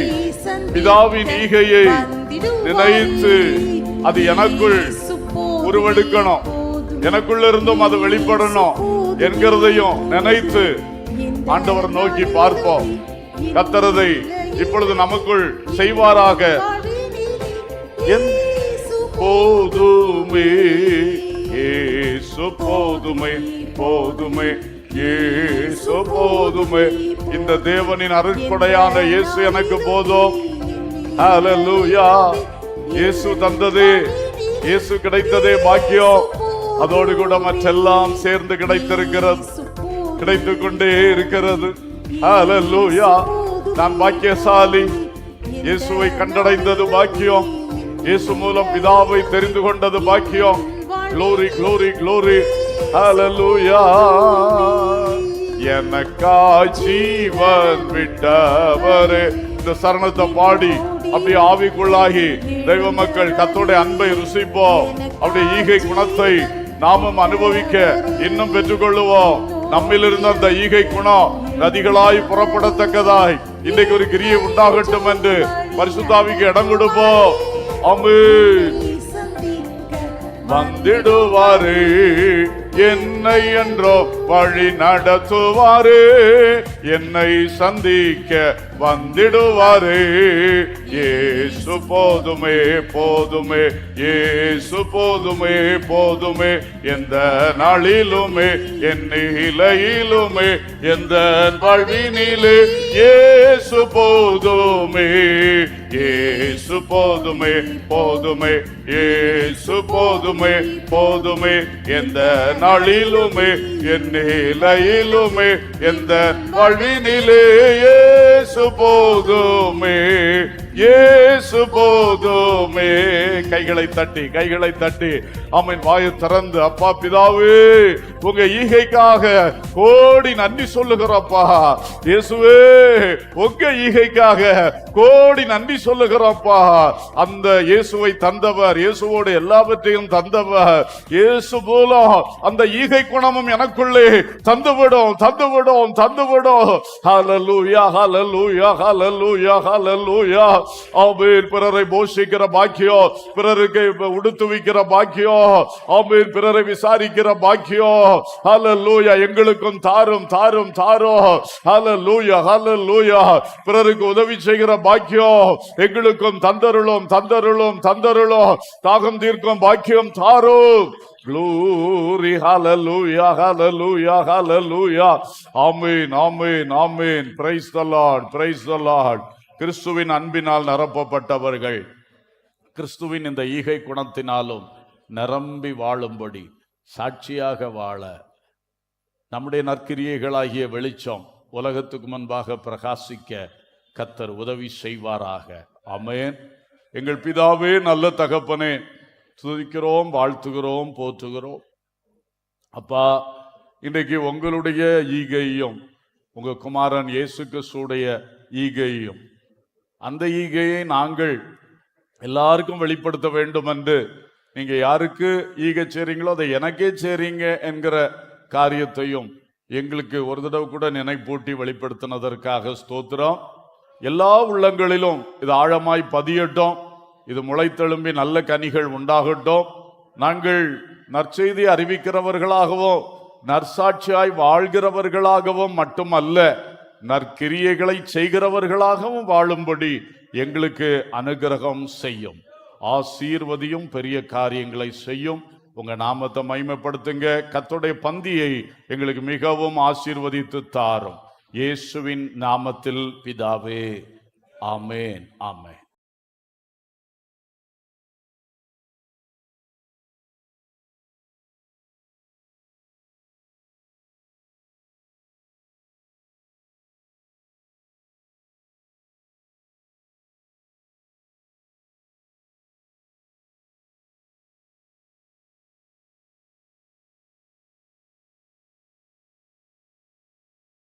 பிதாவின் ஈகையை நினைத்து அது எனக்குள் உருவெடுக்கணும், எனக்குள்ள இருந்தும் அது வெளிப்படணும் என்கிறதையும் நினைத்து ஆண்டவர் நோக்கி பார்ப்போம். கர்த்தரதை இப்பொழுது நமக்குள் செய்வாராக. போதுமே இயேசு போதுமே, போதுமே இயேசு போதுமே. இந்த தேவனின் அருட்கொடையான இயேசு எனக்கு போதும். ஹல்லேலூயா. இயேசு தந்ததே, இயேசு கிடைத்ததே பாக்கியம். அதோடு கூட மற்றெல்லாம் சேர்ந்து கிடைத்திருக்கிறது, கிடைத்துக் கொண்டே இருக்கிறது. ஹல்லேலூயா. நான் பாக்கியசாலி. இயேசுவை கண்டடைந்தது பாக்கியம். இயேசு மூலம் பிதாவை தெரிந்து கொண்டது பாக்கியம். glory glory glory. ஹல்லேலூயா. எனக்காய் ஜீவன் விட்டவரே. இந்த சரணத்தை பாடி அப்படியே ஆவிக்குள்ளாகி தெய்வ மக்கள் கர்த்தருடைய அன்பை ருசிப்போம். அப்படியே ஈகை குணத்தை நாமும் அனுபவிக்க இன்னும் பெற்றுக்கொள்ளுவோம். நம்மில் இருந்த அந்த ஈகை குணம் நதிகளாய் புறப்படத்தக்கதாய் இன்னைக்கு ஒரு கிரியை உண்டாகட்டும் என்று பரிசுத்தாவிக்கு இடம் கொடுப்போம். ஆமென். வந்திடுவாரே, என்னை என்றோ வழி நடத்துவாரே, என்னை சந்திக்க வந்திடுவாரே. இயேசு போதுமே, போதுமே இயேசு போதுமே, போதுமே எந்த நாளிலுமே, என் நிலையிலுமே, எந்த வாழ்வினிலே. இயேசு போதுமே, இயேசு போதுமே, போதுமே இயேசு போதுமே, போதுமே எந்த நாளிலுமே, என் நிலையிலுமே, எந்த வாழ்வினிலே. இயேசு போதுமே, இயேசு போதுமே. கைகளை தட்டி, கைகளை தட்டி ஆமென். வாயை திறந்து அப்பா பிதாவே, உங்க ஈகைக்காக கோடி நன்றி சொல்லுகிறப்பா. இயேசுவே, உங்க ஈகைக்காக கோடி நன்றி சொல்லுகிறப்பா. அந்த இயேசுவை தந்தவர், இயேசுவோடு எல்லாவற்றையும் தந்தவர். இயேசு மூலம் அந்த ஈகை குணமும் எனக்குள்ளே தந்துவிடும், தந்துவிடும், தந்துவிடும். ஹல்லேலூயா, ஹல்லேலூயா, ஹல்லேலூயா, ஹல்லேலூயா. ஆமென். பிறரை போஷிக்கிற பாக்கியம், பிறருக்கு உடுத்துவிக்கிற பாக்கியம், ஆமென். பிறரை விசாரிக்கிற பாக்கியம். ஹல்லேலூயா. எங்களுக்கும் தாரும், தாரும், தாரும். ஹல்லேலூயா, ஹல்லேலூயா. பிறருக்கு உதவி செய்கிற பாக்கியம் எங்களுக்கும் தந்தருளும், தந்தருளும், தந்தருளும். தாகம் தீர்க்கும் பாக்கியம் தாரும். Glory, hallelujah, hallelujah, hallelujah. Amen, amen, amen. Praise the Lord, praise the Lord. கிறிஸ்துவின் அன்பினால் நிரப்பப்பட்டவர்கள் கிறிஸ்துவின் இந்த ஈகை குணத்தினாலும் நிரம்பி வாழும்படி, சாட்சியாக வாழ நம்முடைய நற்கிரியைகளாகிய வெளிச்சம் உலகத்துக்கு முன்பாக பிரகாசிக்க கர்த்தர் உதவி செய்வாராக. ஆமென். எங்கள் பிதாவே, நல்ல தகப்பனே, துதிக்கிறோம், வாழ்த்துகிறோம், போற்றுகிறோம். அப்பா, இன்றைக்கு உங்களுடைய ஈகையும் உங்க குமாரன் இயேசு கிறிஸ்துவுடைய ஈகையும், அந்த ஈகையை நாங்கள் எல்லாருக்கும் வெளிப்படுத்த வேண்டும் என்று நீங்க யாருக்கு ஈகை செய்றீங்களோ அதை எனக்கே செய்றீங்க என்கிற காரியத்தையும் எங்களுக்கு ஒரு தடவை கூட நினைப்பூட்டி வெளிப்படுத்தினதற்காக ஸ்தோத்திரம். எல்லா உள்ளங்களிலும் இது ஆழமாய் பதியட்டும். இது முளைத்தெழும்பி நல்ல கனிகள் உண்டாகட்டும். நாங்கள் நற்செய்தி அறிவிக்கிறவர்களாகவும் நற்சாட்சியாய் வாழ்கிறவர்களாகவும் மட்டுமல்ல, நற்கிரியைகளை செய்கிறவர்களாகவும் வாழும்படி எங்களுக்கு அனுகிரகம் செய்யும், ஆசீர்வதியும், பெரிய காரியங்களை செய்யும். உங்க நாமத்தை மகிமைப்படுத்துங்க. கர்த்தருடைய பந்தியை எங்களுக்கு மிகவும் ஆசீர்வதித்து தாரும். இயேசுவின் நாமத்தில் பிதாவே. ஆமென், ஆமென்.